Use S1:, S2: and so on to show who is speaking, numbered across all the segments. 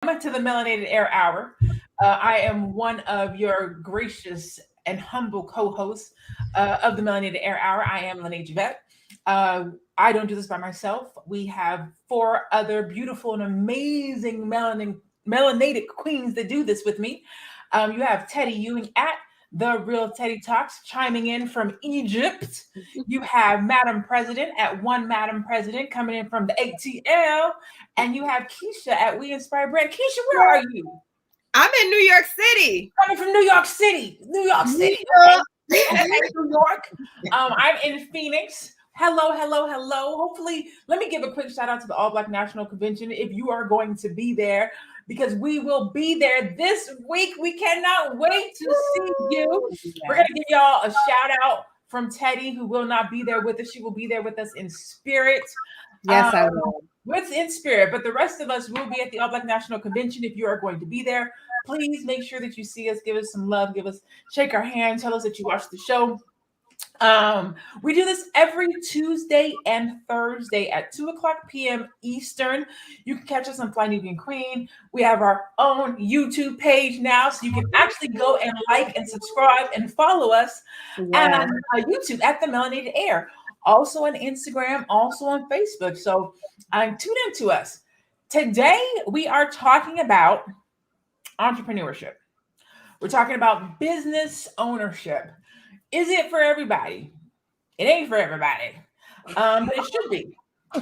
S1: To the Melanated Air Hour. I am one of your gracious and humble co-hosts of the Melanated Air Hour. I am Lene Javette. I don't do this by myself. We have four other beautiful and amazing melanated queens that do this with me. You have Teddy Ewing at The Real Teddy Talks chiming in from Egypt. You have Madam President at One Madam President coming in from the ATL. And you have Keisha at We Inspire Brand. Keisha, where are you?
S2: I'm in New York City.
S1: Coming from New York City. New York City. Okay, New York. I'm in Phoenix. Hello, hello, hello. Hopefully, let me give a quick shout out to the All Black National Convention if you are going to be there, because we will be there this week. We cannot wait to see you. We're going to give y'all a shout out from Teddy, who will not be there with us. She will be there with us in spirit.
S2: Yes, I will.
S1: With in spirit, but the rest of us will be at the All Black National Convention. If you are going to be there, please make sure that you see us, give us some love, shake our hand, tell us that you watched the show. We do this every Tuesday and Thursday at 2:00 p.m. Eastern. You can catch us on Fly Nubian Queen. We have our own YouTube page now, so you can actually go and like and subscribe and follow us on YouTube at the Melanated Air. Also on Instagram, also on Facebook. So tune in to us. Today, we are talking about entrepreneurship. We're talking about business ownership. Is it for everybody? It ain't for everybody, but it should be.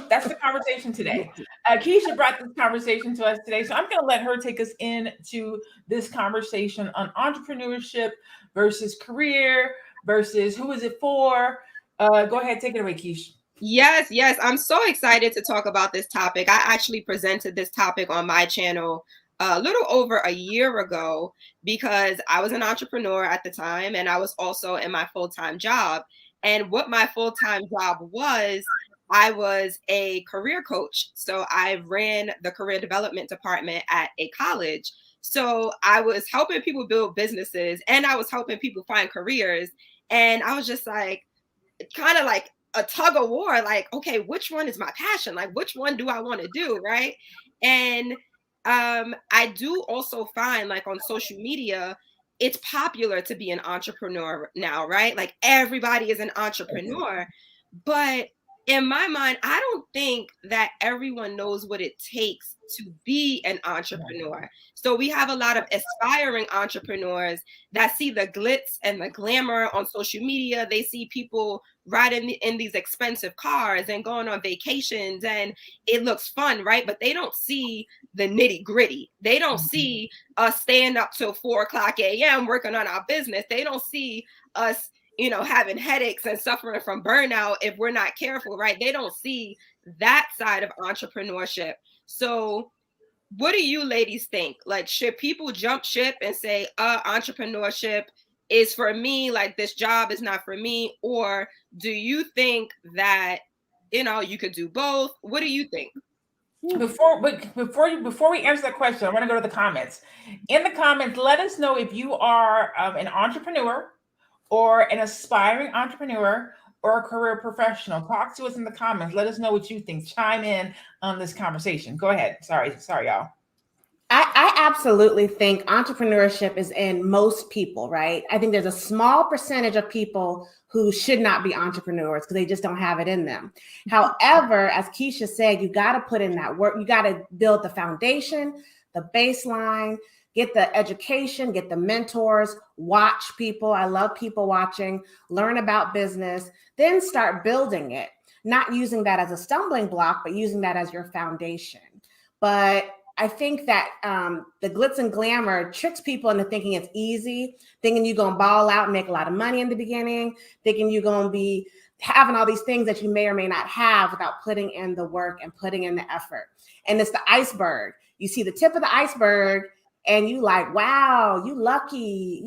S1: That's the conversation today. Keisha brought this conversation to us today, so I'm going to let her take us into this conversation on entrepreneurship versus career versus who is it for. Go ahead, take it away, Keisha.
S2: Yes. I'm so excited to talk about this topic. I actually presented this topic on my channel a little over a year ago because I was an entrepreneur at the time and I was also in my full-time job. And what my full-time job was, I was a career coach. So I ran the career development department at a college. So I was helping people build businesses and I was helping people find careers. And I was just like, kind of like a tug of war, like, okay, which one is my passion? Like, which one do I want to do? Right. And I do also find, like, on social media, it's popular to be an entrepreneur now, right? Like everybody is an entrepreneur. But in my mind, I don't think that everyone knows what it takes to be an entrepreneur. So we have a lot of aspiring entrepreneurs that see the glitz and the glamour on social media. They see people riding in these expensive cars and going on vacations and it looks fun, right? But they don't see the nitty gritty. They don't see us staying up till 4:00 a.m. working on our business. They don't see us, having headaches and suffering from burnout if we're not careful, right? They don't see that side of entrepreneurship. So what do you ladies think? Like, should people jump ship and say, entrepreneurship is for me, like this job is not for me? Or do you think that, you could do both? What do you think?
S1: Before we answer that question, I want to go to the comments. In the comments, let us know if you are an entrepreneur or an aspiring entrepreneur or a career professional. Talk to us in the comments. Let us know what you think. Chime in on this conversation. Go ahead. Sorry, y'all.
S3: I absolutely think entrepreneurship is in most people, right? I think there's a small percentage of people who should not be entrepreneurs because they just don't have it in them. However, as Keisha said, you got to put in that work. You got to build the foundation, the baseline, get the education, get the mentors, watch people. I love people watching, learn about business, then start building it, not using that as a stumbling block, but using that as your foundation. But I think that the glitz and glamour tricks people into thinking it's easy, thinking you're going to ball out and make a lot of money in the beginning, thinking you're going to be having all these things that you may or may not have without putting in the work and putting in the effort. And it's the iceberg. You see the tip of the iceberg and you like, wow, you lucky,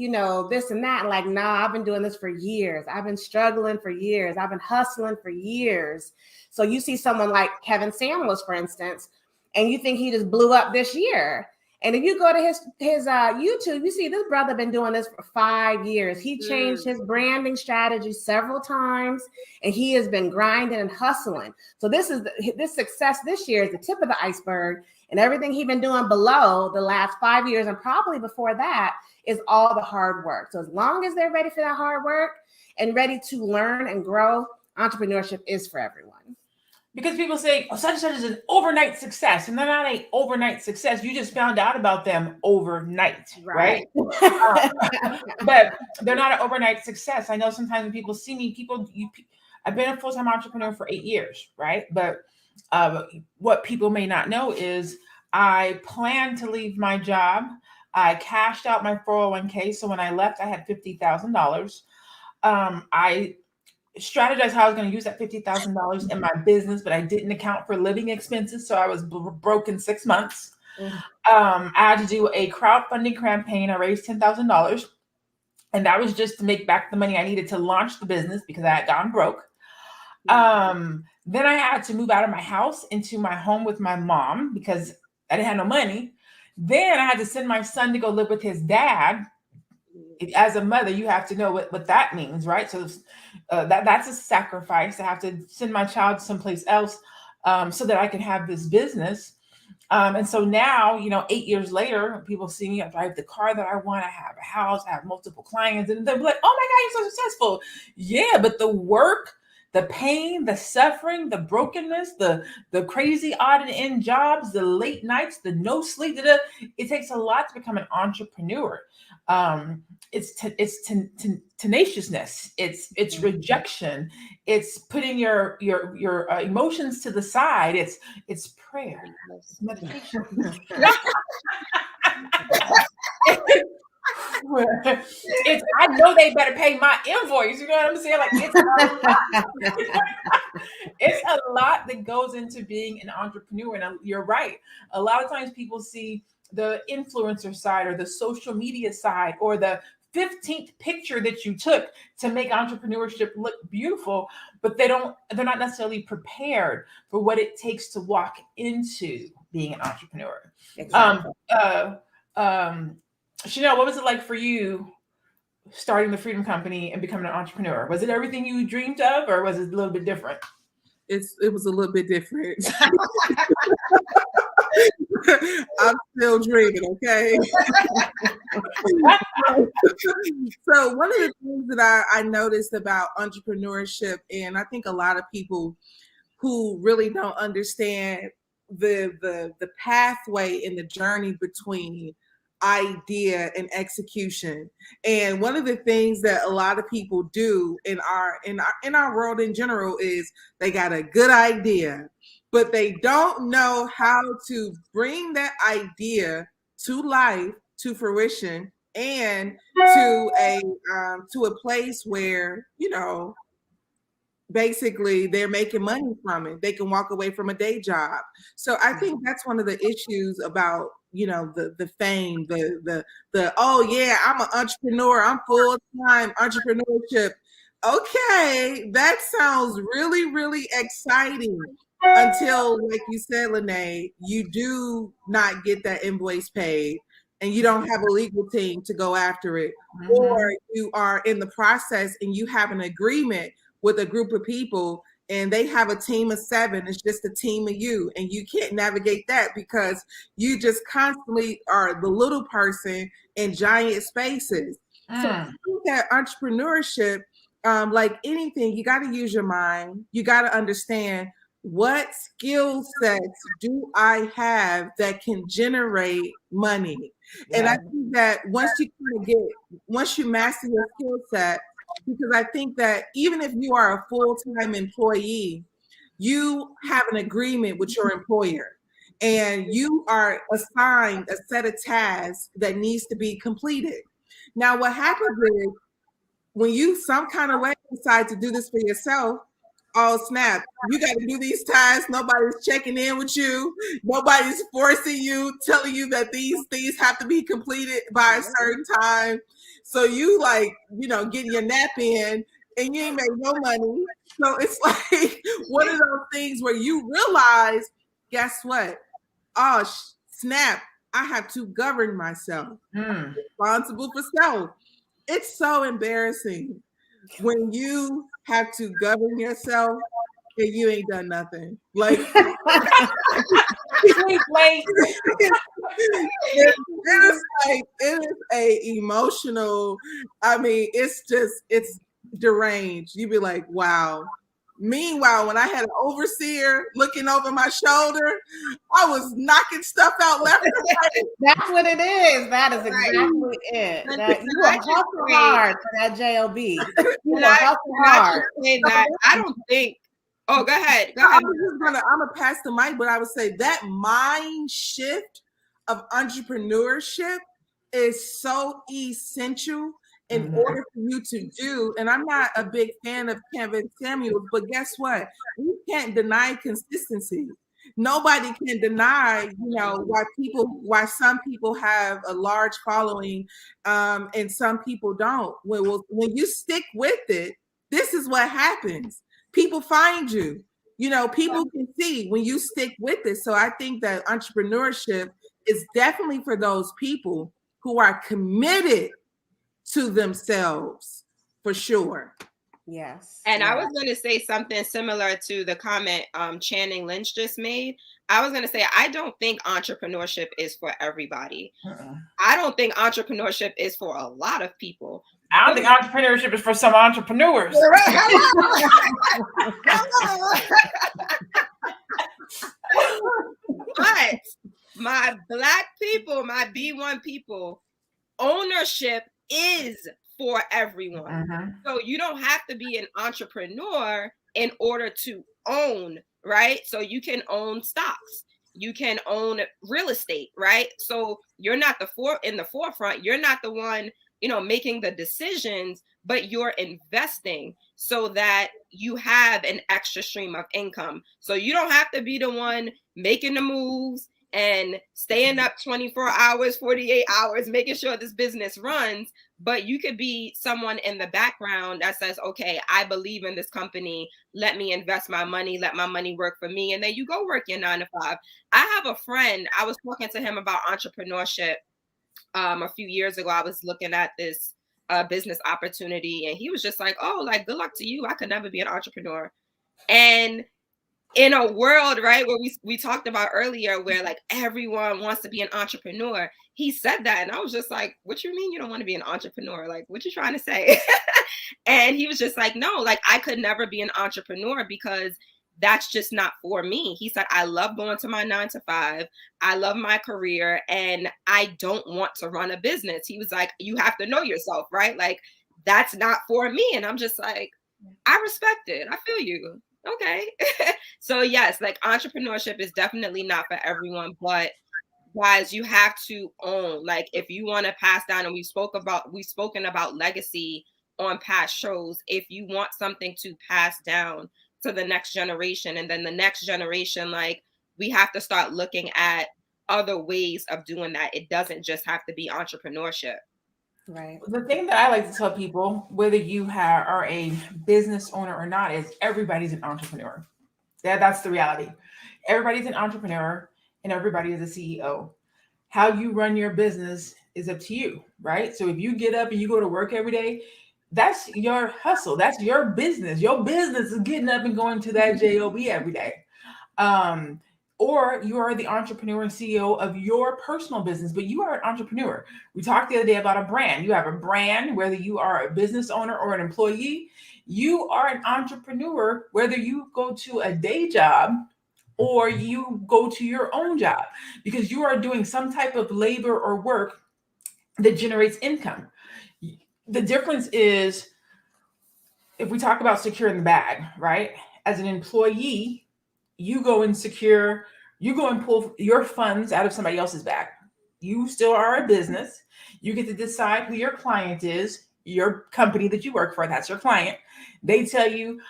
S3: this and that. And like, nah, I've been doing this for years. I've been struggling for years. I've been hustling for years. So you see someone like Kevin Samuels, for instance, and you think he just blew up this year. And if you go to his YouTube, you see this brother been doing this for 5 years. He changed his branding strategy several times, and he has been grinding and hustling. So this success this year is the tip of the iceberg. And everything he's been doing below the last 5 years and probably before that is all the hard work. So as long as they're ready for that hard work and ready to learn and grow, entrepreneurship is for everyone.
S1: Because people say, oh, such and such is an overnight success. And they're not an overnight success. You just found out about them overnight, right? But they're not an overnight success. I know sometimes when people see me, I've been a full-time entrepreneur for 8 years, right? But what people may not know is I planned to leave my job. I cashed out my 401k. So when I left, I had $50,000. I strategized how I was going to use that $50,000 in my business, but I didn't account for living expenses. So I was broke in 6 months. I had to do a crowdfunding campaign. I raised $10,000. And that was just to make back the money I needed to launch the business because I had gone broke. Then I had to move out of my house into my home with my mom because I didn't have no money. Then I had to send my son to go live with his dad. As a mother, you have to know what that means, right? So that's a sacrifice. I have to send my child someplace else so that I can have this business. And so now, 8 years later, people see me, I drive the car that I want, I have a house, I have multiple clients, and they're like, oh my God, you're so successful. Yeah, but the work, the pain, the suffering, the brokenness, the crazy odd and end jobs, the late nights, the no sleep, it takes a lot to become an entrepreneur. It's tenaciousness. It's rejection. It's putting your emotions to the side. It's prayer. It's meditation. I know they better pay my invoice. You know what I'm saying? Like it's a lot that goes into being an entrepreneur. And you're right. A lot of times people see the influencer side or the social media side or the 15th picture that you took to make entrepreneurship look beautiful, but they're not necessarily prepared for what it takes to walk into being an entrepreneur.
S3: Exactly.
S1: Chanel, what was it like for you starting the Freedom Company and becoming an entrepreneur? Was it everything you dreamed of, or was it a little bit different?
S4: It was a little bit different. I'm still dreaming, okay? So one of the things that I noticed about entrepreneurship, and I think a lot of people who really don't understand the pathway and the journey between idea and execution. And one of the things that a lot of people do in our world in general is they got a good idea, but they don't know how to bring that idea to life, to fruition, and to a place where, basically they're making money from it. They can walk away from a day job. So I think that's one of the issues about, the fame, the oh yeah, I'm an entrepreneur, I'm full-time entrepreneurship. Okay, that sounds really, really exciting until, like you said, Lene, you do not get that invoice paid and you don't have a legal team to go after it, or you are in the process and you have an agreement with a group of people and they have a team of 7. It's just a team of you, and you can't navigate that because you just constantly are the little person in giant spaces. So I think that entrepreneurship, like anything, you got to use your mind. You got to understand, what skill sets do I have that can generate money? Yeah. And I think that once you master your skill set, because I think that even if you are a full-time employee, you have an agreement with your employer and you are assigned a set of tasks that needs to be completed. Now, what happens is when you some kind of way decide to do this for yourself, oh snap, you got to do these tasks. Nobody's checking in with you. Nobody's forcing you, telling you that these things have to be completed by a certain time. So you getting your nap in and you ain't make no money. So it's like one of those things where you realize, guess what? Oh, snap, I have to govern myself. Responsible for self. It's so embarrassing when you have to govern yourself and you ain't done nothing. Like
S1: Like,
S4: it is a emotional. I mean, it's deranged. You be like, wow. Meanwhile, when I had an overseer looking over my shoulder, I was knocking stuff out left and right.
S3: That's what it is. That is exactly it. That, you will hustle hard for that JOB. You will hustle hard.
S2: I don't think. Oh, go ahead. Go
S4: I'm
S2: ahead.
S4: gonna pass the mic, but I would say that mind shift of entrepreneurship is so essential in order for you to do. And I'm not a big fan of Kevin Samuels, but guess what? We can't deny consistency. Nobody can deny, why some people have a large following, and some people don't. When you stick with it, this is what happens. People find you. People can see when you stick with it. So I think that entrepreneurship is definitely for those people who are committed to themselves, for sure.
S3: Yes.
S2: And I was going to say something similar to the comment Channing Lynch just made. I was going to say, I don't think entrepreneurship is for everybody. I don't think entrepreneurship is for a lot of people.
S1: I don't think entrepreneurship is for some entrepreneurs.
S2: But my Black people, my B1 people, ownership is for everyone. So you don't have to be an entrepreneur in order to own, right? So you can own stocks. You can own real estate, right? So you're not in the forefront. You're not the one, making the decisions, but you're investing so that you have an extra stream of income. So you don't have to be the one making the moves and staying up 24 hours, 48 hours, making sure this business runs. But you could be someone in the background that says, okay, I believe in this company. Let me invest my money. Let my money work for me. And then you go work your 9 to 5. I have a friend, I was talking to him about entrepreneurship a few years ago. I was looking at this business opportunity, and he was just like, oh, like, good luck to you. I could never be an entrepreneur. And in a world, right, where we talked about earlier, where like everyone wants to be an entrepreneur, he said that, and I was just like, what you mean you don't want to be an entrepreneur? Like, what you trying to say? And he was just like, no, like, I could never be an entrepreneur because that's just not for me. He said, I love going to my 9 to 5. I love my career, and I don't want to run a business. He was like, you have to know yourself, right? Like, that's not for me. And I'm just like, I respect it. I feel you. Okay. So yes, like, entrepreneurship is definitely not for everyone, but guys, you have to own, like, if you want to pass down, and we've spoken about legacy on past shows. If you want something to pass down to the next generation, and then the next generation, like, we have to start looking at other ways of doing that. It doesn't just have to be entrepreneurship.
S3: Right.
S1: The thing that I like to tell people, whether you are a business owner or not, is everybody's an entrepreneur. That's the reality. Everybody's an entrepreneur and everybody is a CEO. How you run your business is up to you, right? So if you get up and you go to work every day, that's your hustle. That's your business. Your business is getting up and going to that job every day. Or you are the entrepreneur and CEO of your personal business, but you are an entrepreneur. We talked the other day about a brand. You have a brand, whether you are a business owner or an employee. You are an entrepreneur, whether you go to a day job or you go to your own job, because you are doing some type of labor or work that generates income. The difference is, if we talk about securing the bag, right? As an employee, you go and pull your funds out of somebody else's bag. You still are a business. You get to decide who your client is, your company that you work for, that's your client. They tell you,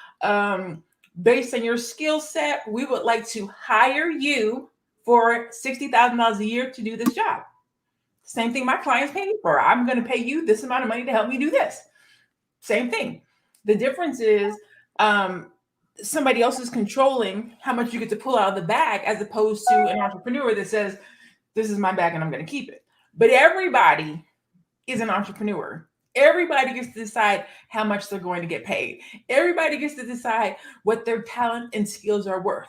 S1: based on your skill set, we would like to hire you for $60,000 a year to do this job. Same thing my clients pay me for. I'm going to pay you this amount of money to help me do this. Same thing. The difference is somebody else is controlling how much you get to pull out of the bag, as opposed to an entrepreneur that says, this is my bag and I'm going to keep it. But everybody is an entrepreneur. Everybody gets to decide how much they're going to get paid. Everybody gets to decide what their talent and skills are worth.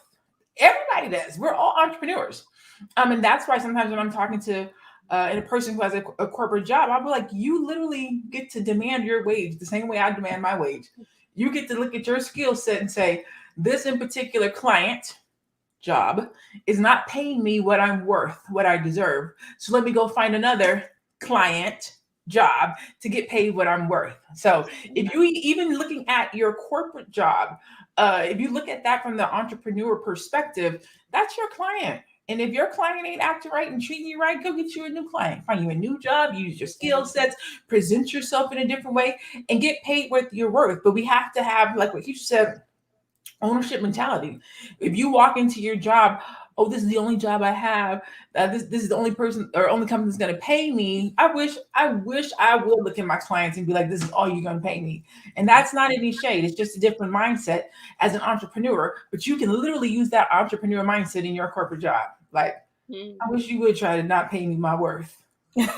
S1: Everybody does. We're all entrepreneurs. And that's why sometimes when I'm talking to a person who has a corporate job, I'll be like, you literally get to demand your wage the same way I demand my wage. You get to look at your skill set and say, this in particular client job is not paying me what I'm worth, what I deserve. So let me go find another client job to get paid what I'm worth. So if you even looking at your corporate job, if you look at that from the entrepreneur perspective, that's your client. And if your client ain't acting right and treating you right, go get you a new client, find you a new job, use your skill sets, present yourself in a different way, and get paid what you're worth. But we have to have, like what you said, ownership mentality. If you walk into your job, oh, this is the only job I have. This is the only person or only company that's going to pay me. I wish I would look at my clients and be like, this is all you're going to pay me. And that's not any shade. It's just a different mindset as an entrepreneur. But you can literally use that entrepreneur mindset in your corporate job. Like, I wish you would try to not pay me my worth.
S3: That's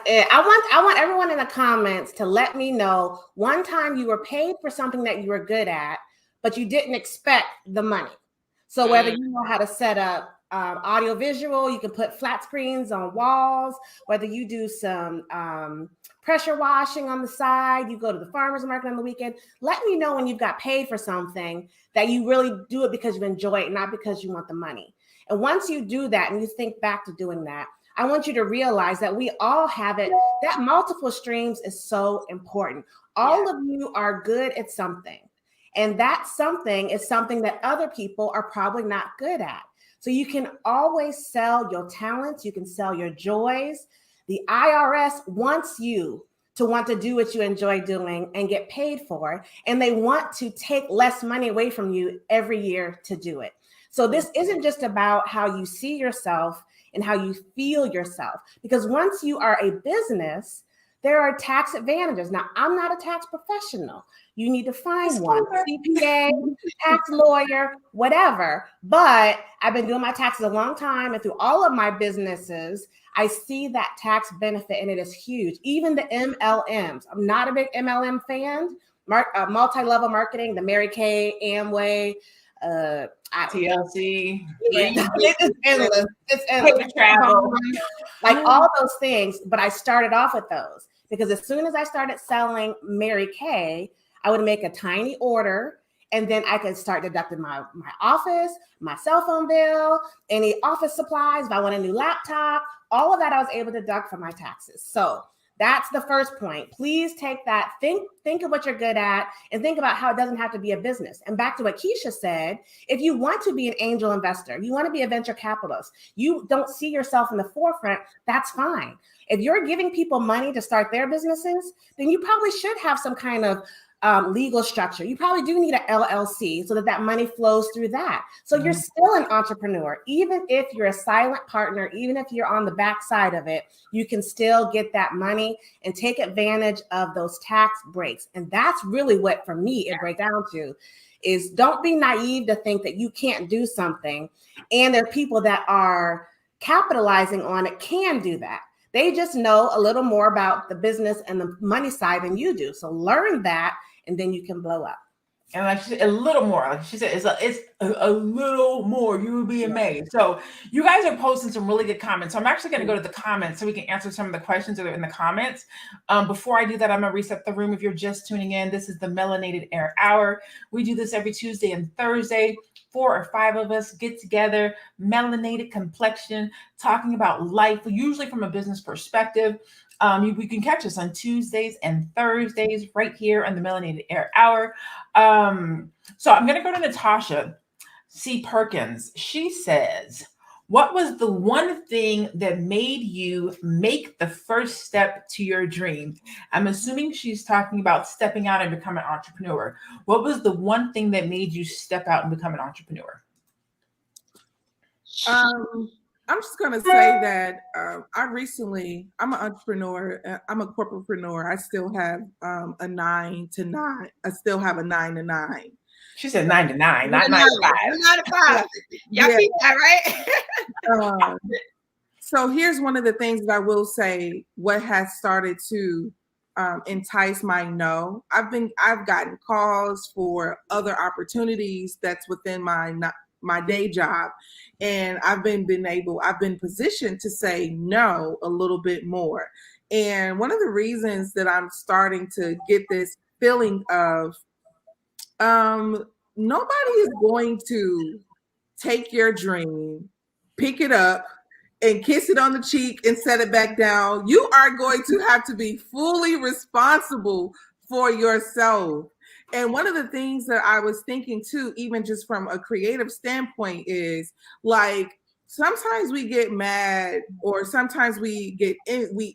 S3: it. I want everyone in the comments to let me know one time you were paid for something that you were good at, but you didn't expect the money. So whether you know how to set up audio visual, you can put flat screens on walls, whether you do some pressure washing on the side, you go to the farmer's market on the weekend, let me know when you've got paid for something that you really do it because you enjoy it, not because you want the money. And once you do that and you think back to doing that, I want you to realize that we all have it. That multiple streams is so important. All of you are good at something. And that something is something that other people are probably not good at. So you can always sell your talents. You can sell your joys. The IRS wants you to want to do what you enjoy doing and get paid for. And they want to take less money away from you every year to do it. So this isn't just about how you see yourself and how you feel yourself, because once you are a business, there are tax advantages. Now, I'm not a tax professional. You need to find one, CPA, tax lawyer, whatever. But I've been doing my taxes a long time, and through all of my businesses, I see that tax benefit, and it is huge. Even the MLMs. I'm not a big MLM fan. Multi-level marketing, the Mary Kay, Amway,
S1: TLC,
S3: it's endless. It's endless.
S1: Travel,
S3: like all those things. But I started off with those because as soon as I started selling Mary Kay, I would make a tiny order, and then I could start deducting my office, my cell phone bill, any office supplies. If I want a new laptop, all of that I was able to deduct from my taxes. So that's the first point. Please take that, think of what you're good at, and think about how it doesn't have to be a business. And back to what Keisha said, if you want to be an angel investor, you want to be a venture capitalist, you don't see yourself in the forefront, that's fine. If you're giving people money to start their businesses, then you probably should have some kind of legal structure. You probably do need an LLC so that money flows through that. So you're still an entrepreneur. Even if you're a silent partner, even if you're on the backside of it, you can still get that money and take advantage of those tax breaks. And that's really what, for me, it breaks down to is don't be naive to think that you can't do something. And there are people that are capitalizing on it can do that. They just know a little more about the business and the money side than you do. So learn that, and then you can blow up.
S1: And like she said, a little more. Like she said, it's a little more. You would be amazed. So you guys are posting some really good comments. So I'm actually going to go to the comments so we can answer some of the questions that are in the comments. Before I do that, I'm going to reset the room. If you're just tuning in, this is the Melanated Air Hour. We do this every Tuesday and Thursday. 4 or 5 of us get together, melanated complexion, talking about life, usually from a business perspective. We can catch us on Tuesdays and Thursdays right here on the Melanated Air Hour. So I'm going to go to Natasha C. Perkins. She says, what was the one thing that made you make the first step to your dream? I'm assuming she's talking about stepping out and becoming an entrepreneur. What was the one thing that made you step out and become an entrepreneur?
S4: I'm just going to say that I'm an entrepreneur. I'm a corporatepreneur. I still have a 9 to 9. I still have a 9 to 9.
S1: She said 9 to 9, not 9 to 5.
S2: 9 to 5. Y'all keep that, right?
S4: So here's one of the things that I will say, what has started to entice my no. I've gotten calls for other opportunities that's within my day job, and I've been positioned to say no a little bit more. And one of the reasons that I'm starting to get this feeling of nobody is going to take your dream, pick it up, and kiss it on the cheek and set it back down. You are going to have to be fully responsible for yourself. And one of the things that I was thinking too, even just from a creative standpoint, is like sometimes we get mad, or sometimes we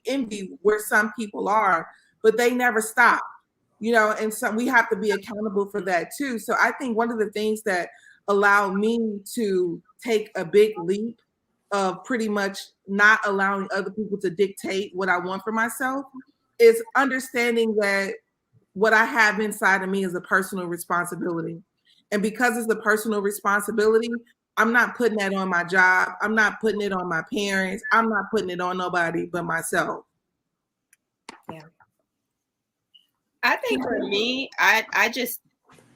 S4: envy where some people are, but they never stop. And so we have to be accountable for that too. So I think one of the things that allowed me to take a big leap of pretty much not allowing other people to dictate what I want for myself is understanding that what I have inside of me is a personal responsibility. And because it's a personal responsibility, I'm not putting that on my job. I'm not putting it on my parents. I'm not putting it on nobody but myself.
S3: Yeah.
S2: I think for me, I just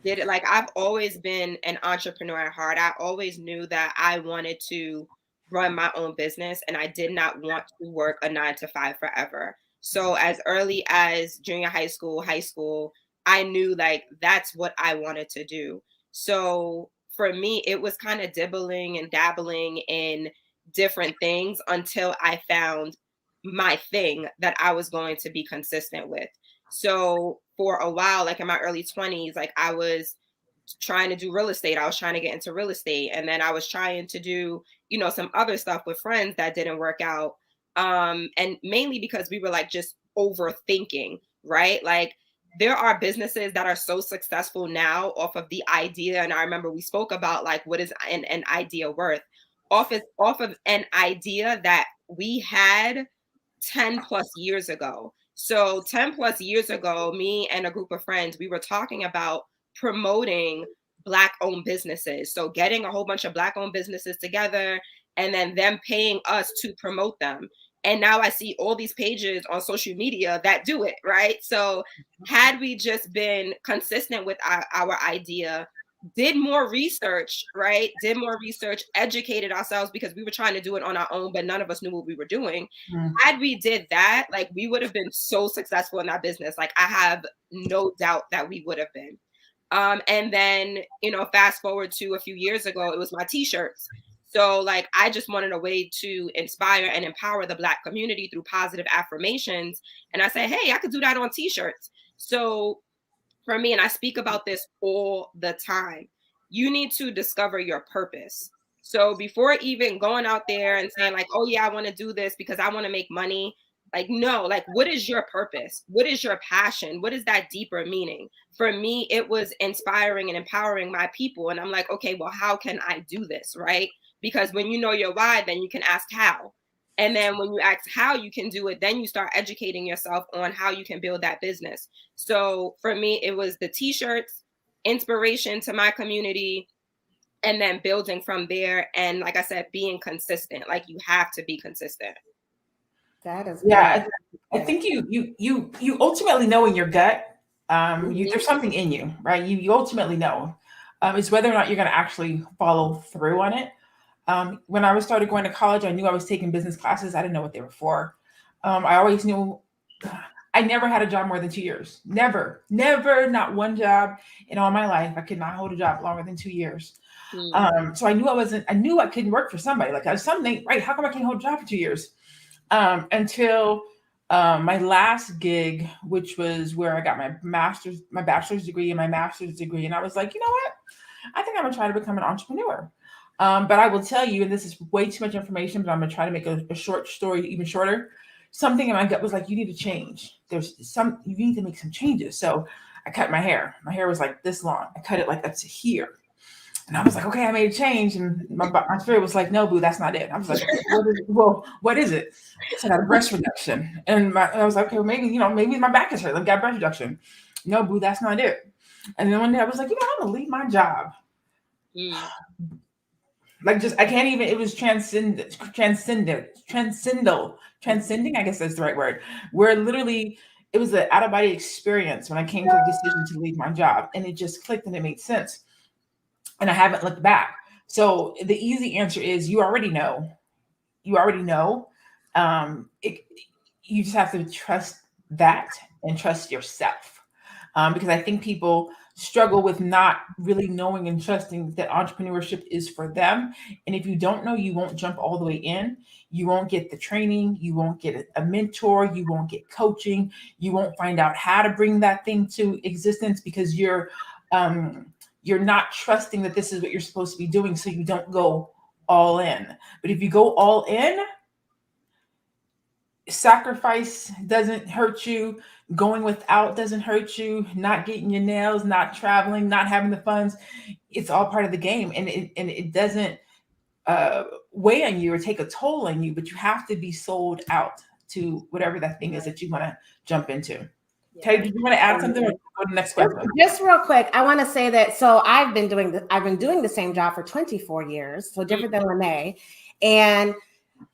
S2: did it. Like, I've always been an entrepreneur at heart. I always knew that I wanted to run my own business, and I did not want to work a 9 to 5 forever. So as early as junior high school, I knew like that's what I wanted to do. So for me, it was kind of dibbling and dabbling in different things until I found my thing that I was going to be consistent with. So for a while, like in my early 20s, like I was trying to do real estate. I was trying to get into real estate. And then I was trying to do, some other stuff with friends that didn't work out. And mainly because we were like just overthinking, right? Like there are businesses that are so successful now off of the idea. And I remember we spoke about like, what is an idea worth off of an idea that we had 10 plus years ago. So 10 plus years ago, me and a group of friends, we were talking about promoting Black owned businesses. So getting a whole bunch of Black owned businesses together and then them paying us to promote them. And now I see all these pages on social media that do it, right? So had we just been consistent with our idea, did more research, right? Did more research, educated ourselves, because we were trying to do it on our own, but none of us knew what we were doing. Had we did that, like we would have been so successful in that business. Like I have no doubt that we would have been. And then, fast forward to a few years ago, it was my t-shirts. So like, I just wanted a way to inspire and empower the Black community through positive affirmations. And I said, hey, I could do that on t-shirts. So for me, and I speak about this all the time, you need to discover your purpose. So before even going out there and saying like, oh yeah, I want to do this because I want to make money. Like, no, like, what is your purpose? What is your passion? What is that deeper meaning? For me, it was inspiring and empowering my people. And I'm like, okay, well, how can I do this? Right? Because when you know your why, then you can ask how. And then when you ask how you can do it, then you start educating yourself on how you can build that business. So for me, it was the t-shirts, inspiration to my community, and then building from there. And like I said, being consistent. Like you have to be consistent.
S3: That is
S1: I think you ultimately know in your gut. There's something in you, right? You ultimately know. It's whether or not you're going to actually follow through on it. When I started going to college, I knew I was taking business classes. I didn't know what they were for. I always knew I never had a job more than 2 years. Never, not one job in all my life. I could not hold a job longer than 2 years. So I knew I couldn't work for somebody. Like I was something, right? How come I can't hold a job for 2 years? Until my last gig, which was where I got my bachelor's degree and my master's degree. And I was like, you know what? I think I'm gonna try to become an entrepreneur. But I will tell you, and this is way too much information, but I'm gonna try to make a short story even shorter. Something in my gut was like, you need to change. You need to make some changes. So I cut my hair. My hair was like this long. I cut it like up to here. And I was like, okay, I made a change. And my spirit was like, no, boo, that's not it. I was like, what is it? So I got a breast reduction. And I was like, okay, well, maybe my back is hurt. I've got breast reduction. No, boo, that's not it. And then one day I was like, I'm going to leave my job. Like just, I can't even, it was transcending, I guess that's the right word. Where literally it was an out of body experience when I came to the decision to leave my job, and it just clicked and it made sense. And I haven't looked back. So the easy answer is you already know. You already know. You just have to trust that and trust yourself. Because I think people struggle with not really knowing and trusting that entrepreneurship is for them. And if you don't know, you won't jump all the way in. You won't get the training. You won't get a mentor. You won't get coaching. You won't find out how to bring that thing to existence because you're not trusting that this is what you're supposed to be doing. So you don't go all in. But if you go all in, sacrifice doesn't hurt you. Going without doesn't hurt you. Not getting your nails, not traveling, not having the funds. It's all part of the game. And it doesn't weigh on you or take a toll on you, but you have to be sold out to whatever that thing is that you want to jump into. Okay, did you want to add something or go to the next question?
S3: Just real quick, I want to say that, so I've been doing the same job for 24 years, so different than Renee. And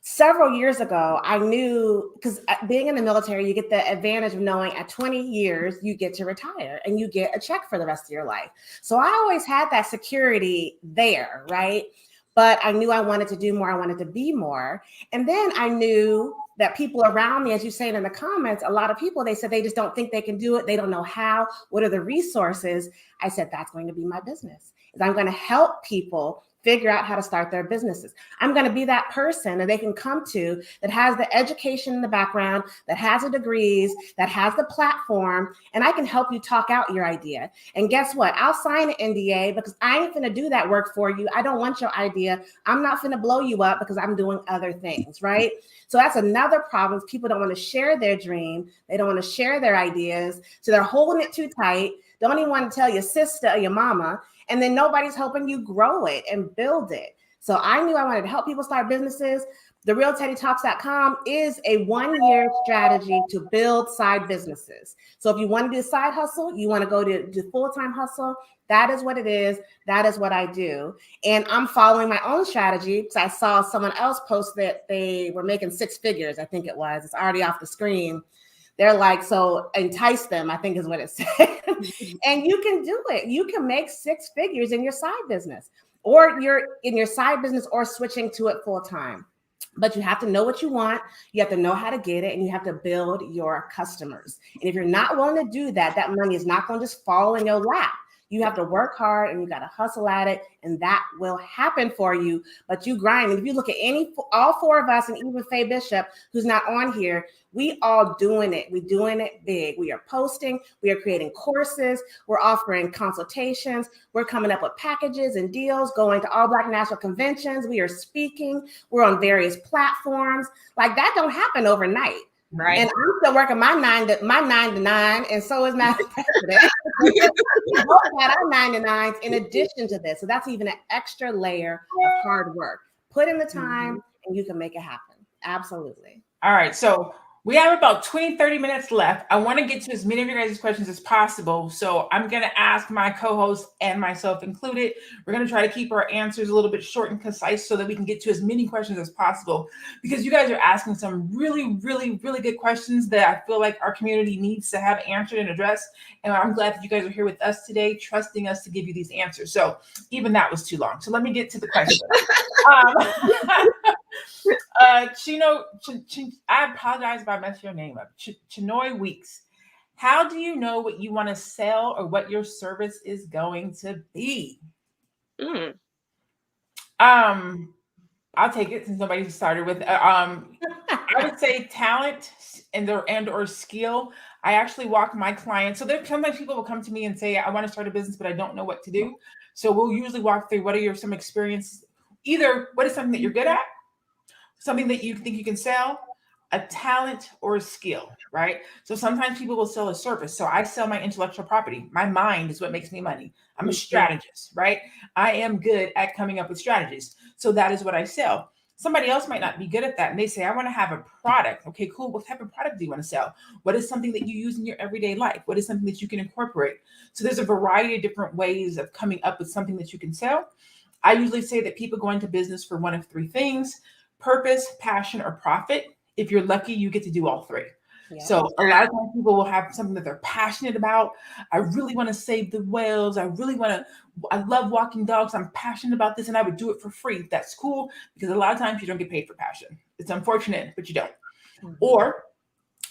S3: several years ago, I knew, because being in the military, you get the advantage of knowing at 20 years, you get to retire and you get a check for the rest of your life. So I always had that security there, right? But I knew I wanted to do more. I wanted to be more. And then I knew that people around me, as you saying in the comments, a lot of people, they said they just don't think they can do it. They don't know how. What are the resources? I said, that's going to be my business. Is I'm going to help people figure out how to start their businesses. I'm going to be that person that they can come to that has the education in the background, that has the degrees, that has the platform, and I can help you talk out your idea. And guess what? I'll sign an NDA because I ain't going to do that work for you. I don't want your idea. I'm not going to blow you up because I'm doing other things, right? So that's another problem. People don't want to share their dream. They don't want to share their ideas. So they're holding it too tight. Don't even want to tell your sister or your mama. And then nobody's helping you grow it and build it. So I knew I wanted to help people start businesses. TheRealTeddyTalks.com is a 1-year strategy to build side businesses. So if you want to do a side hustle, you want to go to full-time hustle, that is what it is. That is what I do. And I'm following my own strategy because I saw someone else post that they were making 6 figures, I think it was. It's already off the screen. They're like, so entice them, I think is what it said. And you can do it. You can make 6 figures in your side business, or you're in your side business or switching to it full time. But you have to know what you want. You have to know how to get it, and you have to build your customers. And if you're not willing to do that, that money is not going to just fall in your lap. You have to work hard and you got to hustle at it, and that will happen for you. But you grind. And if you look at all 4 of us, and even Faye Bishop, who's not on here, we all doing it. We're doing it big. We are posting. We are creating courses. We're offering consultations. We're coming up with packages and deals, going to all Black national conventions. We are speaking. We're on various platforms. Like that don't happen overnight.
S2: Right.
S3: And I'm still working my 9 to 9, and so is my president. Both got our 9 to 9s in addition to this. So that's even an extra layer of hard work. Put in the time and you can make it happen. Absolutely.
S1: All right. So we have about 20, 30 minutes left. I want to get to as many of your guys' questions as possible. So I'm going to ask my co-host and myself included. We're going to try to keep our answers a little bit short and concise so that we can get to as many questions as possible, because you guys are asking some really, really, really good questions that I feel like our community needs to have answered and addressed. And I'm glad that you guys are here with us today, trusting us to give you these answers. So even that was too long. So let me get to the question. Chino, I apologize if I messed your name up. Chinoy Weeks. How do you know what you want to sell or what your service is going to be? I'll take it since nobody started with. I would say talent and or skill. I actually walk my clients. So there sometimes people will come to me and say, I want to start a business, but I don't know what to do. So we'll usually walk through what are some experience. Either what is something that you're good at, something that you think you can sell, a talent or a skill, right? So sometimes people will sell a service. So I sell my intellectual property. My mind is what makes me money. I'm a strategist, right? I am good at coming up with strategies. So that is what I sell. Somebody else might not be good at that. And they say, I want to have a product. Okay, cool. What type of product do you want to sell? What is something that you use in your everyday life? What is something that you can incorporate? So there's a variety of different ways of coming up with something that you can sell. I usually say that people go into business for one of three things: purpose, passion, or profit. If you're lucky, you get to do all three.
S3: Yeah.
S1: So a lot of times people will have something that they're passionate about. I really want to save the whales. I love walking dogs. I'm passionate about this and I would do it for free. That's cool, because a lot of times you don't get paid for passion. It's unfortunate, but you don't.
S3: Mhm.
S1: Or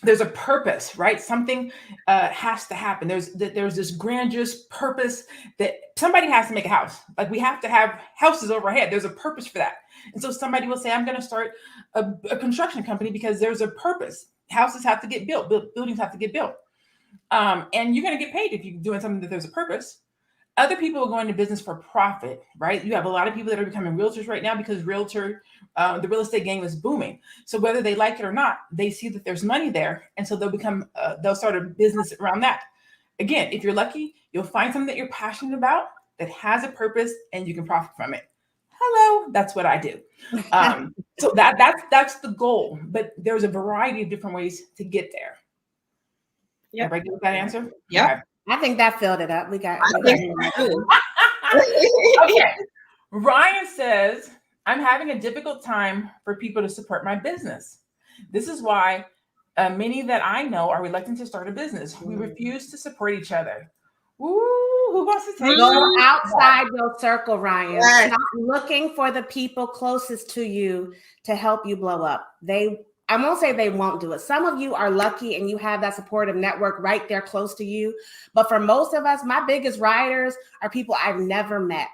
S1: there's a purpose, right? Something has to happen. There's this grandiose purpose that somebody has to make a house. Like, we have to have houses overhead. There's a purpose for that. And so somebody will say, I'm going to start a construction company because there's a purpose. Houses have to get built. Buildings have to get built. And you're going to get paid if you're doing something that there's a purpose. Other people are going into business for profit, right? You have a lot of people that are becoming realtors right now because the real estate game is booming. So whether they like it or not, they see that there's money there. And so they'll start a business around that. Again, if you're lucky, you'll find something that you're passionate about that has a purpose and you can profit from it. Hello, that's what I do. So that's the goal, but there's a variety of different ways to get there.
S2: Yep.
S1: Everybody get that answer?
S2: Yep.
S1: Okay.
S3: I think that filled it up. We got
S1: Okay. Ryan says, I'm having a difficult time for people to support my business. This is why many that I know are reluctant to start a business. We refuse to support each other. Ooh, who wants to take
S3: Go outside your circle, Ryan.
S2: Yes.
S3: Stop looking for the people closest to you to help you blow up. I won't say they won't do it. Some of you are lucky and you have that supportive network right there close to you. But for most of us, my biggest riders are people I've never met.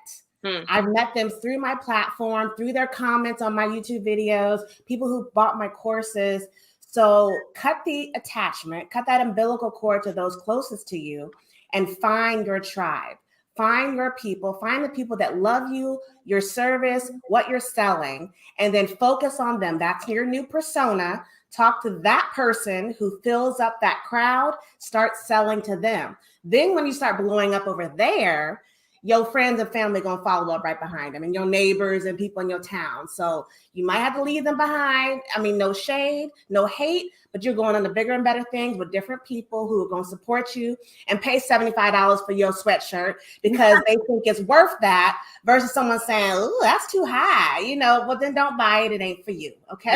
S3: I've met them through my platform, through their comments on my YouTube videos, people who bought my courses. So cut the attachment, cut that umbilical cord to those closest to you, and find your tribe. Find your people, find the people that love you, your service, what you're selling, and then focus on them. That's your new persona. Talk to that person who fills up that crowd, start selling to them. Then when you start blowing up over there, your friends and family gonna follow up right behind them, and your neighbors and people in your town. So you might have to leave them behind. I mean, no shade, no hate, but you're going on to bigger and better things with different people who are going to support you and pay $75 for your sweatshirt because they think it's worth that, versus someone saying, "Ooh, that's too high." Well, then don't buy it. It ain't for you. Okay.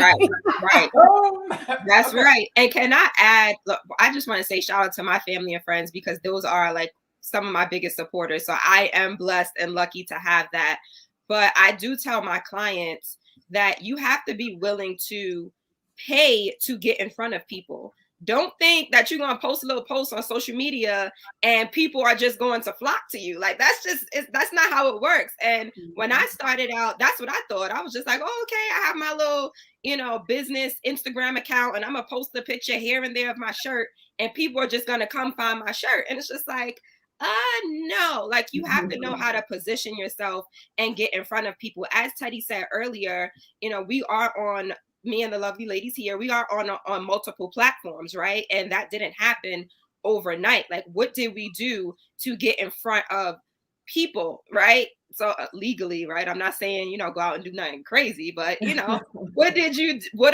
S2: Right. That's right. And can I add, look, I just want to say shout out to my family and friends, because those are like some of my biggest supporters. So I am blessed and lucky to have that. But I do tell my clients that you have to be willing to pay to get in front of people. Don't think that you're going to post a little post on social media and people are just going to flock to you. Like, that's not how it works. And when I started out, that's what I thought. I was just like, oh, okay, I have my little, business Instagram account and I'm going to post a picture here and there of my shirt and people are just going to come find my shirt. And it's just like, no, like, you have to know how to position yourself and get in front of people. As Teddy said earlier, we are on, me and the lovely ladies here, we are on multiple platforms, right? And that didn't happen overnight. Like, what did we do to get in front of people, right? So legally, right? I'm not saying, go out and do nothing crazy, but what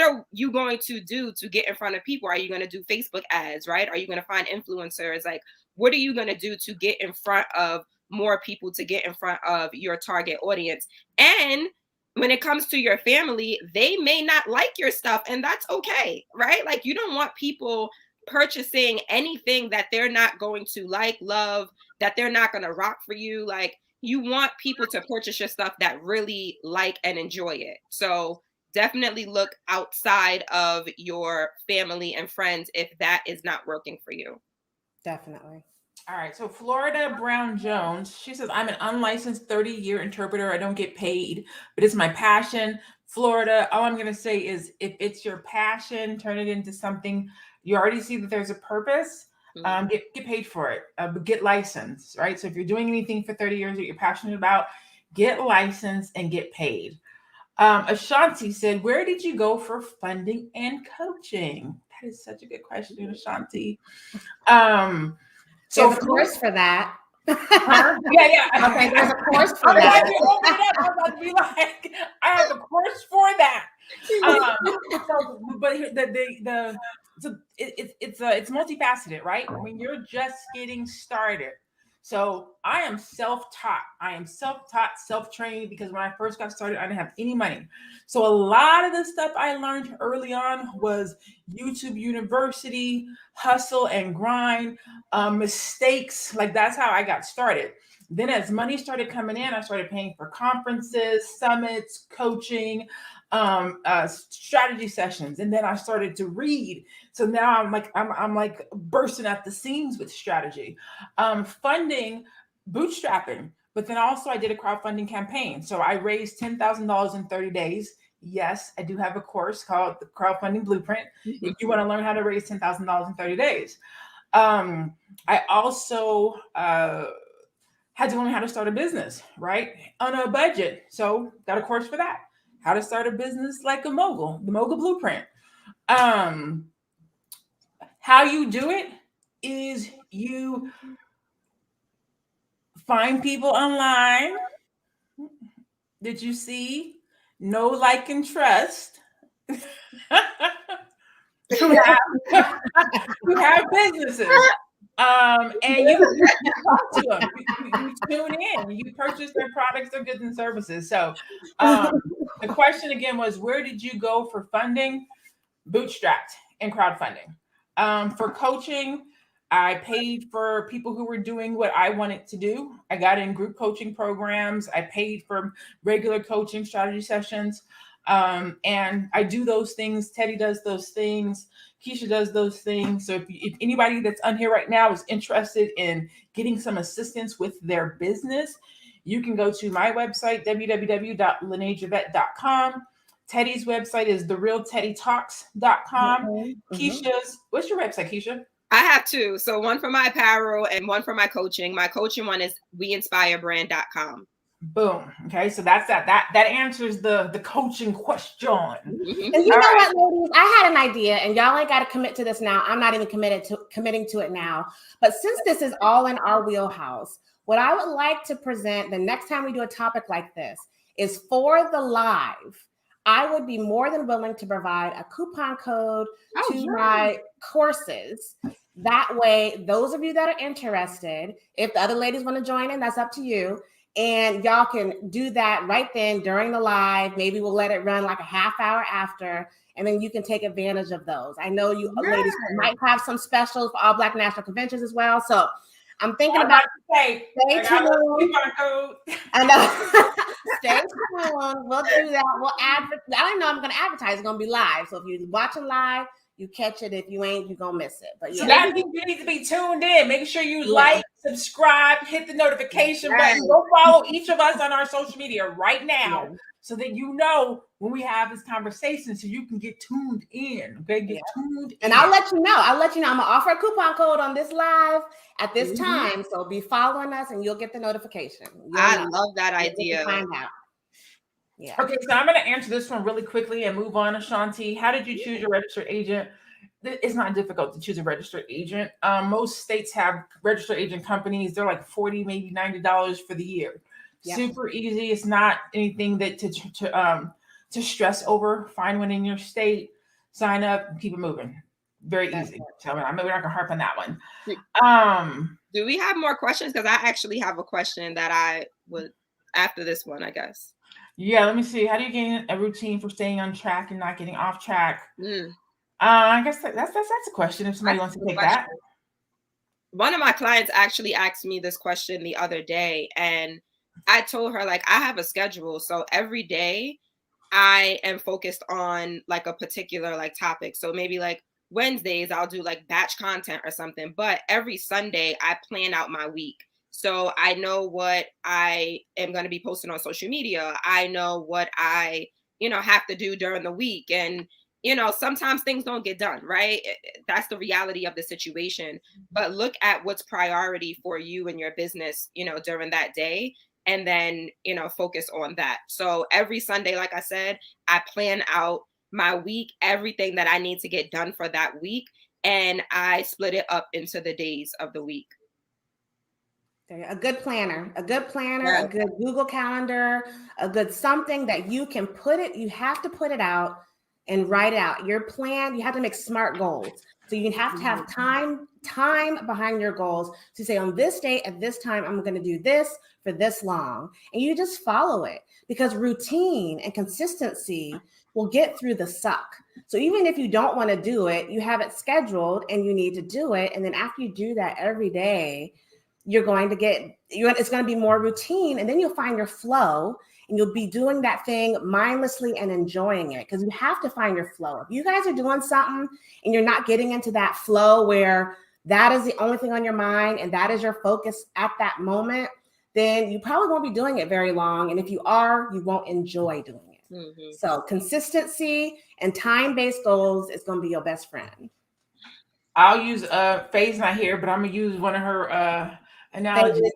S2: are you going to do to get in front of people? Are you going to do Facebook ads, right? Are you going to find influencers? Like, what are you going to do to get in front of more people, to get in front of your target audience? And when it comes to your family, they may not like your stuff, and that's okay, right? Like, you don't want people purchasing anything that they're not going to like, love, that they're not going to rock for you. Like, you want people to purchase your stuff that really like and enjoy it. So definitely look outside of your family and friends if that is not working for you.
S3: Definitely.
S1: All right. So Florida Brown Jones, she says, I'm an unlicensed 30-year interpreter. I don't get paid, but it's my passion. Florida, all I'm going to say is, if it's your passion, turn it into something. You already see that there's a purpose. Get paid for it, but get licensed, right? So if you're doing anything for 30 years that you're passionate about, get licensed and get paid. Ashanti said, where did you go for funding and coaching? That is such a good question, Ashanti.
S3: So there's a course for that.
S1: Yeah.
S3: Okay, there's a course for that.
S1: I was about to be like, I have a course for that. But it's multifaceted, right? When you're just getting started. So I am self-taught. I am self-taught, self-trained, because when I first got started, I didn't have any money. So a lot of the stuff I learned early on was YouTube University, hustle and grind, mistakes. Like that's how I got started. Then as money started coming in, I started paying for conferences, summits, coaching, strategy sessions. And then I started to read. So now I'm like bursting at the seams with strategy, funding, bootstrapping. But then also I did a crowdfunding campaign. So I raised $10,000 in 30 days. Yes, I do have a course called the Crowdfunding Blueprint if you want to learn how to raise $10,000 in 30 days. I also had to learn how to start a business, right? On a budget. So got a course for that. How to start a business like a mogul, the Mogul Blueprint. How you do it is you find people online that you see, know, like, and trust. who have businesses. And you talk to them. You tune in. You purchase their products, their goods, and services. So the question again was, where did you go for funding? Bootstrapped and crowdfunding. For coaching, I paid for people who were doing what I wanted to do. I got in group coaching programs. I paid for regular coaching strategy sessions. And I do those things. Teddy does those things. Keisha does those things. So if anybody that's on here right now is interested in getting some assistance with their business, you can go to my website, www.lenajavette.com. Teddy's website is therealteddytalks.com. Keisha's, what's your website, Keisha?
S2: I have two. So one for my apparel and one for my coaching. My coaching one is weinspirebrand.com.
S1: Boom. Okay, so that's that answers the coaching question.
S3: And you know what, ladies, I had an idea, and y'all ain't got to commit to this now. I'm not even committing to it now. But since this is all in our wheelhouse, what I would like to present the next time we do a topic like this is for the live. I would be more than willing to provide a coupon code to my courses. That way, those of you that are interested, if the other ladies want to join in, that's up to you. And y'all can do that right then during the live. Maybe we'll let it run like a half hour after, and then you can take advantage of those. I know you ladies might have some specials for All Black National Conventions as well. So I'm thinking about stay tuned. I know. Stay tuned. We'll do that. We'll advertise. I don't know. I'm going to advertise. It's going to be live. So if you're watching live, you catch it. If you ain't, you're going to miss it. But yeah,
S1: so that means you need to be tuned in. Make sure you like, subscribe, hit the notification button. Go follow each of us on our social media right now so that you know when we have this conversation, so you can get tuned in. Okay, get tuned in.
S3: And I'll let you know. I'm going to offer a coupon code on this live at this time. So be following us and you'll get the notification.
S2: I love that idea.
S3: Find out.
S1: Yeah. Okay, so I'm going to answer this one really quickly and move on. Ashanti, how did you choose your registered agent? It's not difficult to choose a registered agent. Most states have registered agent companies. They're like $40, maybe $90 for the year. Yep. Super easy. It's not anything that to stress over. Find one in your state, sign up, and keep it moving. Very easy. So I'm maybe not gonna harp on that one.
S2: Do we have more questions? Because I actually have a question that I would after this one, I guess.
S1: Yeah, let me see. How do you gain a routine for staying on track and not getting off track? I guess that's a question if somebody wants to take that.
S2: One of my clients actually asked me this question the other day, and I told her, like, I have a schedule. So every day I am focused on like a particular like topic. So maybe like Wednesdays, I'll do like batch content or something. But every Sunday, I plan out my week. So I know what I am going to be posting on social media. I know what I, have to do during the week. And, sometimes things don't get done, right? That's the reality of the situation. But look at what's priority for you and your business, during that day. And then, focus on that. So every Sunday, like I said, I plan out my week, everything that I need to get done for that week. And I split it up into the days of the week.
S3: A good planner, a good Google Calendar, a good something that you can you have to put it out and write out your plan. You have to make SMART goals. So you have to have time behind your goals to say on this day at this time, I'm going to do this for this long. And you just follow it, because routine and consistency will get through the suck. So even if you don't want to do it, you have it scheduled and you need to do it. And then after you do that every day, it's going to be more routine, and then you'll find your flow, and you'll be doing that thing mindlessly and enjoying it, because you have to find your flow. If you guys are doing something and you're not getting into that flow where that is the only thing on your mind and that is your focus at that moment, then you probably won't be doing it very long. And if you are, you won't enjoy doing it. Mm-hmm. So consistency and time-based goals is going to be your best friend.
S1: I'll use Faye's not here, but I'm gonna use one of her analogies.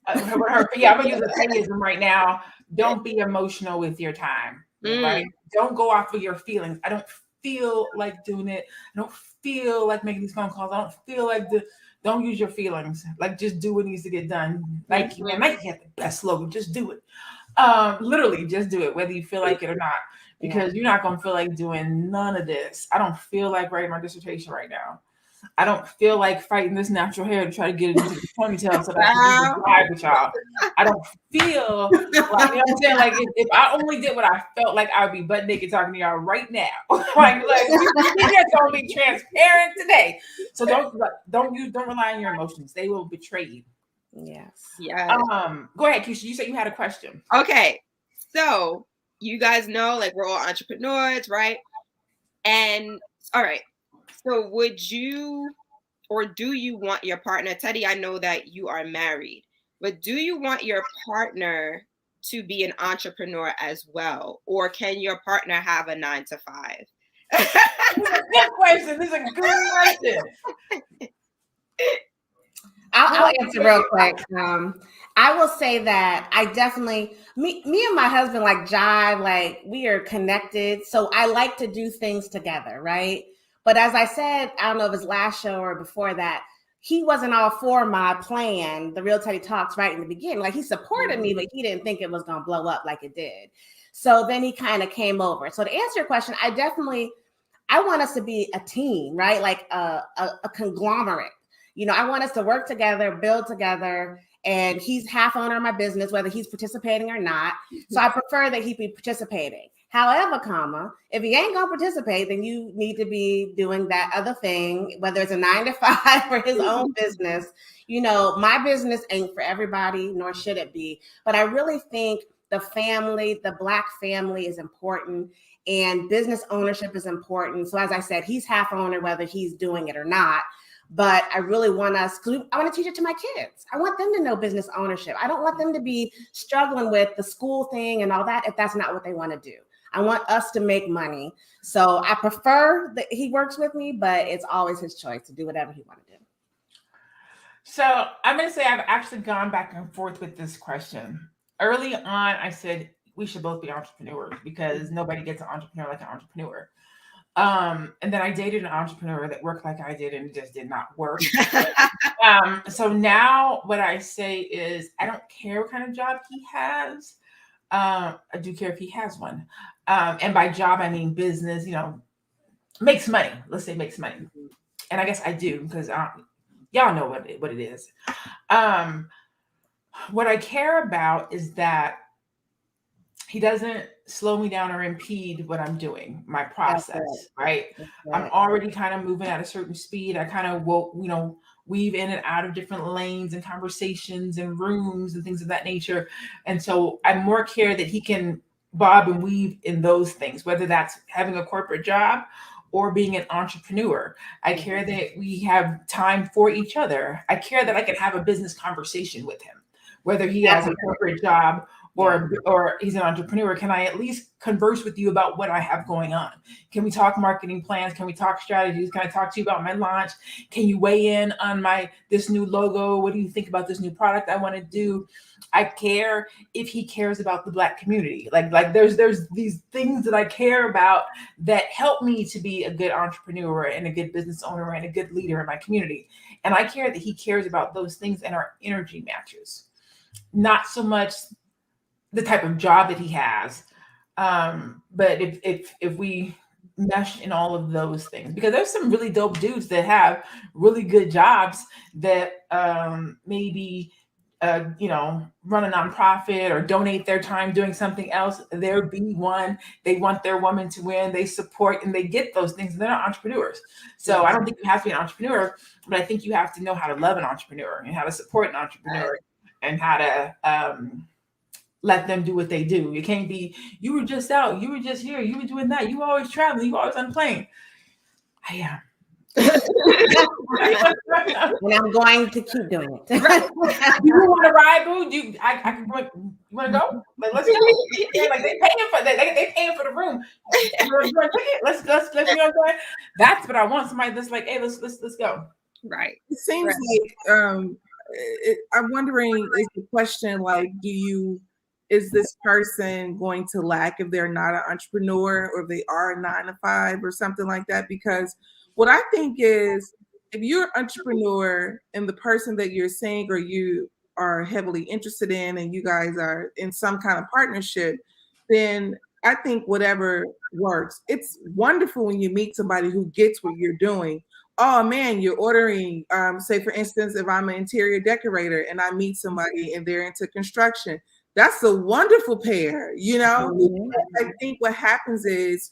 S1: I'm gonna use a theism right now. Don't be emotional with your time, right? Don't go off of your feelings. I don't feel like doing it. I don't feel like making these phone calls. I don't feel like don't use your feelings. Like, just do what needs to get done. Like, Nike had the best slogan. Just do it. Literally, just do it, whether you feel like it or not, because you're not gonna feel like doing none of this. I don't feel like writing my dissertation right now. I don't feel like fighting this natural hair to try to get it into the ponytail so that I can do the live with y'all. I don't feel like, you know what I'm saying? Like, if I only did what I felt like, I would be butt naked talking to y'all right now. like we just don't be transparent today. So don't rely on your emotions. They will betray you.
S3: Yes.
S2: Yeah.
S1: Go ahead, Keisha. You said you had a question.
S2: Okay. So you guys know, like, we're all entrepreneurs, right? And all right. So would you, or do you want your partner, Teddy, I know that you are married, but do you want your partner to be an entrepreneur as well? Or can your partner have a 9-to-5?
S1: This is a good question. This is a good question.
S3: I'll answer real quick. I will say that I definitely, me and my husband like jive, like we are connected. So I like to do things together, right? But as I said, I don't know if it's last show or before that, he wasn't all for my plan, the Real Teddy Talks, right in the beginning. Like, he supported me, but he didn't think it was going to blow up like it did. So then he kind of came over. So to answer your question, I want us to be a team, right? Like a conglomerate. You know, I want us to work together, build together, and he's half owner of my business, whether he's participating or not. So I prefer that he be participating. However, if he ain't gonna participate, then you need to be doing that other thing, whether it's a 9-to-5 or his own business. You know, my business ain't for everybody, nor should it be. But I really think the family, the Black family, is important, and business ownership is important. So as I said, he's half owner, whether he's doing it or not. But I really want us, because I want to teach it to my kids. I want them to know business ownership. I don't want them to be struggling with the school thing and all that if that's not what they want to do. I want us to make money. So I prefer that he works with me, but it's always his choice to do whatever he wants to do.
S1: So I'm going to say I've actually gone back and forth with this question. Early on, I said we should both be entrepreneurs because nobody gets an entrepreneur like an entrepreneur. And then I dated an entrepreneur that worked like I did, and it just did not work. So now what I say is I don't care what kind of job he has. I do care if he has one. And by job, I mean business, you know, makes money. Let's say makes money. And I guess I do, because y'all know what it is. What I care about is that he doesn't slow me down or impede what I'm doing, my process, right? I'm already kind of moving at a certain speed. I kind of will, you know, weave in and out of different lanes and conversations and rooms and things of that nature. And so I more care that he can bob and weave in those things, whether that's having a corporate job or being an entrepreneur. I care that we have time for each other. I care that I can have a business conversation with him, whether he has a corporate job or he's an entrepreneur. Can I at least converse with you about what I have going on? Can we talk marketing plans? Can we talk strategies? Can I talk to you about my launch? Can you weigh in on this new logo? What do you think about this new product I want to do? I care if he cares about the Black community. Like there's these things that I care about that help me to be a good entrepreneur and a good business owner and a good leader in my community. And I care that he cares about those things and our energy matches. Not so much the type of job that he has. But if we mesh in all of those things, because there's some really dope dudes that have really good jobs that maybe run a nonprofit or donate their time doing something else. They're B1. They want their woman to win. They support and they get those things. And they're not entrepreneurs. So I don't think you have to be an entrepreneur, but I think you have to know how to love an entrepreneur and how to support an entrepreneur and how to let them do what they do. You can't be, you were just out, you were just here, you were doing that, you were always traveling, you were always on a plane. I am.
S3: And I'm going to keep doing it.
S1: You want to ride, boo? You want to go? Like, let's go. Like they paying for the room. Let's you know what I'm saying? That's what I want. Somebody that's like, hey, let's go.
S2: Right.
S4: It seems like I'm wondering, is the question like, is this person going to lack if they're not an entrepreneur, or if they are a 9-to-5 or something like that? Because what I think is, if you're an entrepreneur and the person that you're seeing or you are heavily interested in, and you guys are in some kind of partnership, then I think whatever works. It's wonderful when you meet somebody who gets what you're doing. Oh man, you're ordering, say for instance, if I'm an interior decorator and I meet somebody and they're into construction, that's a wonderful pair, you know? I think what happens is,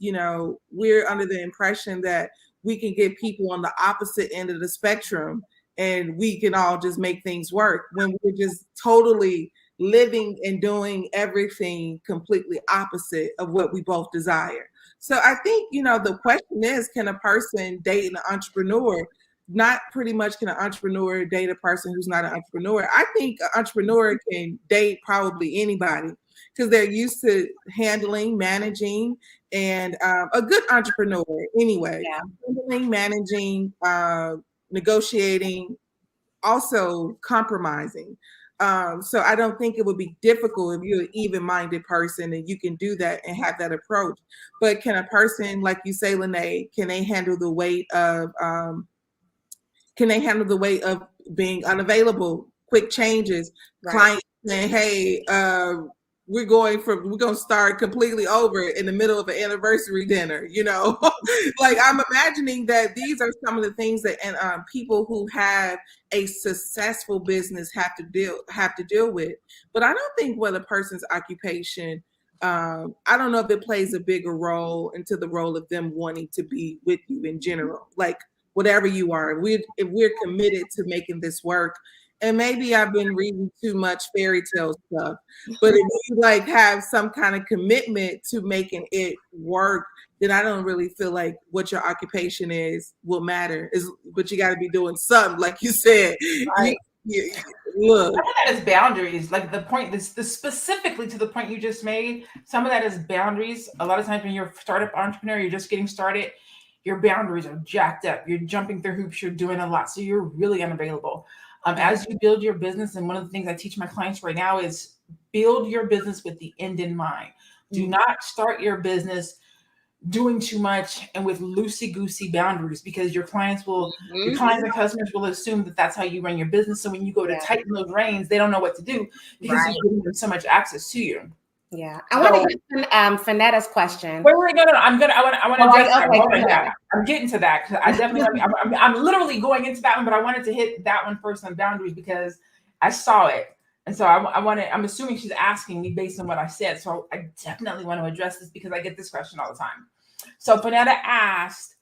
S4: we're under the impression that we can get people on the opposite end of the spectrum and we can all just make things work, when we're just totally living and doing everything completely opposite of what we both desire. So I think, the question is, can a person date an entrepreneur? Not pretty much can an entrepreneur date a person who's not an entrepreneur. I think an entrepreneur can date probably anybody, because they're used to handling, managing, and a good entrepreneur anyway, handling, managing, negotiating, also compromising. So I don't think it would be difficult if you're an even-minded person and you can do that and have that approach. But can a person, like you say, Lene, can they handle the weight of being unavailable, quick changes, clients saying, hey, we're going to start completely over in the middle of an anniversary dinner, like I'm imagining that these are some of the things that people who have a successful business have to deal with. But I don't think what a person's occupation, I don't know if it plays a bigger role into the role of them wanting to be with you in general, like whatever you are. If we're committed to making this work, and maybe I've been reading too much fairy tale stuff, but if you like have some kind of commitment to making it work, then I don't really feel like what your occupation will matter. But you got to be doing something, like you said.
S1: Right.
S4: Look,
S1: some of that is boundaries. Like the point, this specifically to the point you just made. Some of that is boundaries. A lot of times when you're a startup entrepreneur, you're just getting started, your boundaries are jacked up. You're jumping through hoops. You're doing a lot, so you're really unavailable. As you build your business, and one of the things I teach my clients right now is build your business with the end in mind. Do not start your business doing too much and with loosey-goosey boundaries, because your clients and customers will assume that that's how you run your business. So when you go to tighten those reins, they don't know what to do, because you're giving them so much access to you.
S3: Yeah, I want to get Fanetta's question.
S1: Wait, no. I want to address that. I'm getting to that, because I definitely, I'm literally going into that one, but I wanted to hit that one first on boundaries, because I saw it, and so I'm assuming she's asking me based on what I said. So I definitely want to address this, because I get this question all the time. So Fanetta asked,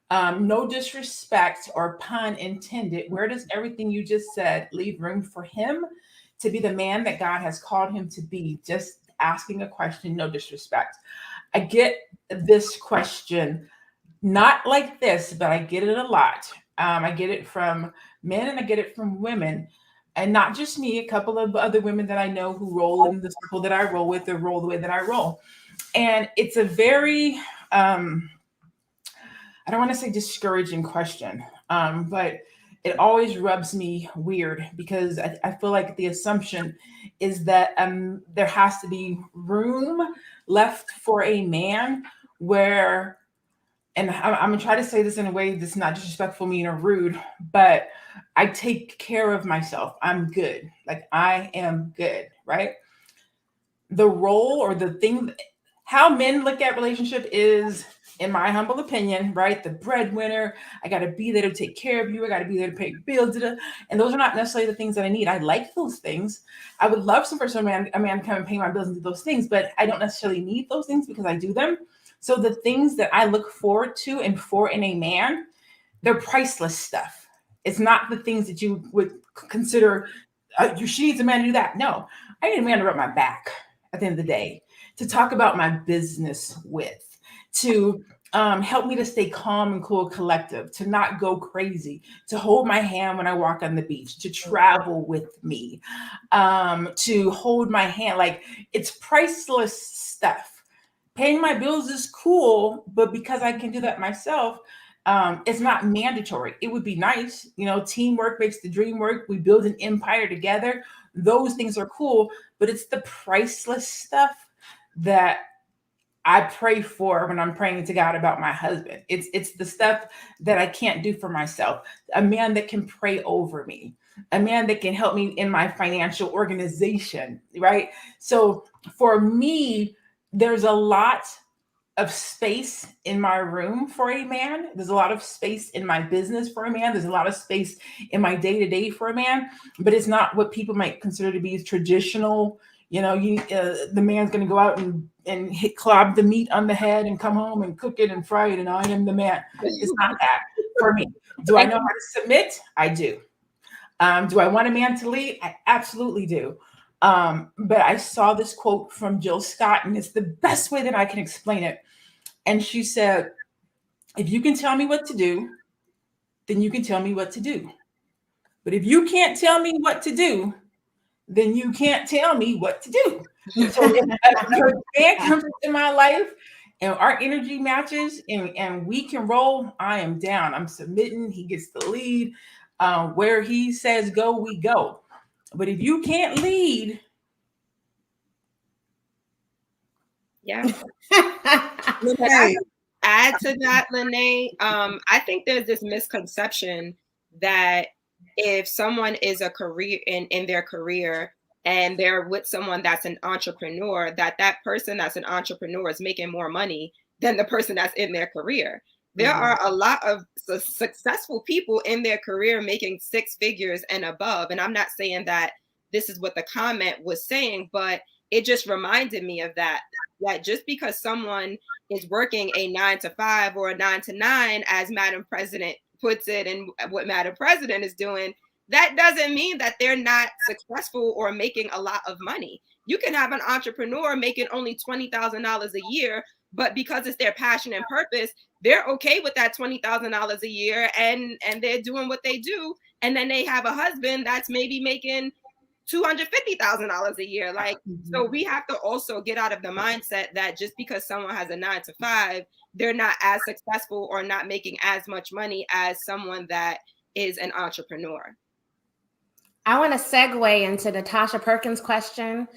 S1: no disrespect or pun intended, where does everything you just said leave room for him to be the man that God has called him to be? Just asking a question, no disrespect. I get this question, not like this, but I get it a lot. I get it from men and I get it from women, and not just me, a couple of other women that I know who roll in the circle that I roll with, or roll the way that I roll. And it's a very, I don't want to say discouraging question, but it always rubs me weird, because I feel like the assumption is that there has to be room left for a man where, and I'm gonna try to say this in a way that's not disrespectful, mean, or rude, but I take care of myself. I'm good. Like I am good, right? The role or the thing, how men look at relationship is, in my humble opinion, right? The breadwinner. I got to be there to take care of you. I got to be there to pay bills. And those are not necessarily the things that I need. I like those things. I would love for a man to come and pay my bills and do those things, but I don't necessarily need those things because I do them. So the things that I look forward to and for in a man, they're priceless stuff. It's not the things that you would consider, she needs a man to do that. No, I need a man to rub my back at the end of the day, to talk about my business with, to help me to stay calm and cool, collective, to not go crazy, to hold my hand when I walk on the beach, to travel with me, to hold my hand. Like, it's priceless stuff. Paying my bills is cool, but because I can do that myself, it's not mandatory. It would be nice, teamwork makes the dream work. We build an empire together. Those things are cool, but it's the priceless stuff that I pray for when I'm praying to God about my husband. It's the stuff that I can't do for myself. A man that can pray over me, a man that can help me in my financial organization, right? So for me, there's a lot of space in my room for a man. There's a lot of space in my business for a man. There's a lot of space in my day-to-day for a man, but it's not what people might consider to be traditional. The man's going to go out and clob the meat on the head and come home and cook it and fry it, and I am the man. It's not that for me. Do I know how to submit? I do. Do I want a man to lead? I absolutely do. But I saw this quote from Jill Scott, and it's the best way that I can explain it. And she said, if you can tell me what to do, then you can tell me what to do. But if you can't tell me what to do, then you can't tell me what to do. So if a man comes into my life and our energy matches and we can roll, I am down. I'm submitting. He gets the lead. Where he says go, we go. But if you can't lead.
S2: Yeah. Add to that, Lene, I think there's this misconception that if someone is a career in their career and they're with someone that's an entrepreneur, that person that's an entrepreneur is making more money than the person that's in their career. There are a lot of successful people in their career making six figures and above. And I'm not saying that this is what the comment was saying, but it just reminded me of that just because someone is working a 9-to-5 or a 9-to-9, as Madam President puts it, and what Madam President is doing, that doesn't mean that they're not successful or making a lot of money. You can have an entrepreneur making only $20,000 a year, but because it's their passion and purpose, they're okay with that $20,000 a year, and they're doing what they do. And then they have a husband that's maybe making $250,000 a year. So we have to also get out of the mindset that just because someone has a 9-to-5, they're not as successful or not making as much money as someone that is an entrepreneur.
S3: I want to segue into Natasha Perkins' question.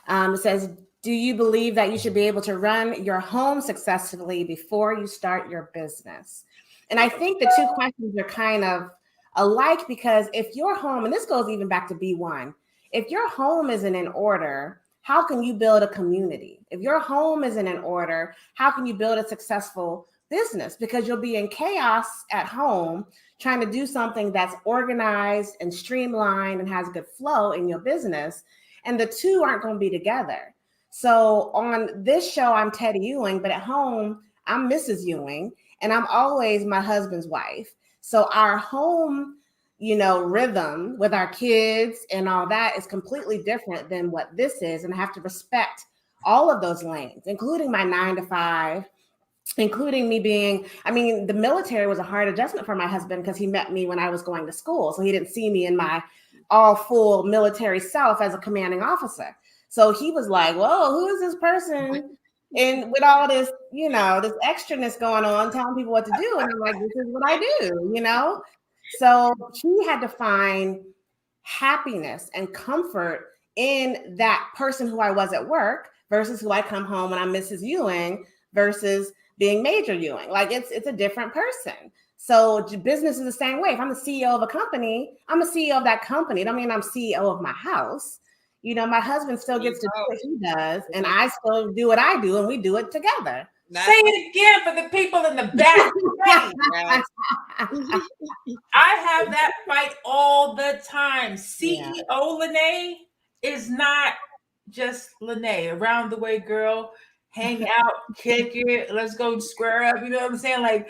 S3: It says, do you believe that you should be able to run your home successfully before you start your business? And I think the two questions are kind of alike, because if your home, and this goes even back to B1, if your home isn't in order, how can you build a community? If your home isn't in order, how can you build a successful business? Because you'll be in chaos at home trying to do something that's organized and streamlined and has good flow in your business, and the two aren't going to be together. So on this show, I'm Teddy Ewing, but at home, I'm Mrs. Ewing, and I'm always my husband's wife. So our home rhythm with our kids and all that is completely different than what this is. And I have to respect all of those lanes, including my 9-to-5, including me being, the military was a hard adjustment for my husband because he met me when I was going to school. So he didn't see me in my all full military self as a commanding officer. So he was like, whoa, who is this person? And with all this, this extraness going on, telling people what to do. And I'm like, this is what I do, So he had to find happiness and comfort in that person who I was at work versus who I come home when I'm Mrs. Ewing versus being Major Ewing. Like it's a different person. So business is the same way. If I'm the CEO of a company, I'm a CEO of that company. It don't mean I'm CEO of my house. You know, my husband still gets to do what he does, and I still do what I do, and we do it together.
S1: Say it again for the people in the back. I have that fight all the time. CEO Lene is not just Lene, around the way girl, hang out, kick it, let's go square up. You know what I'm saying? Like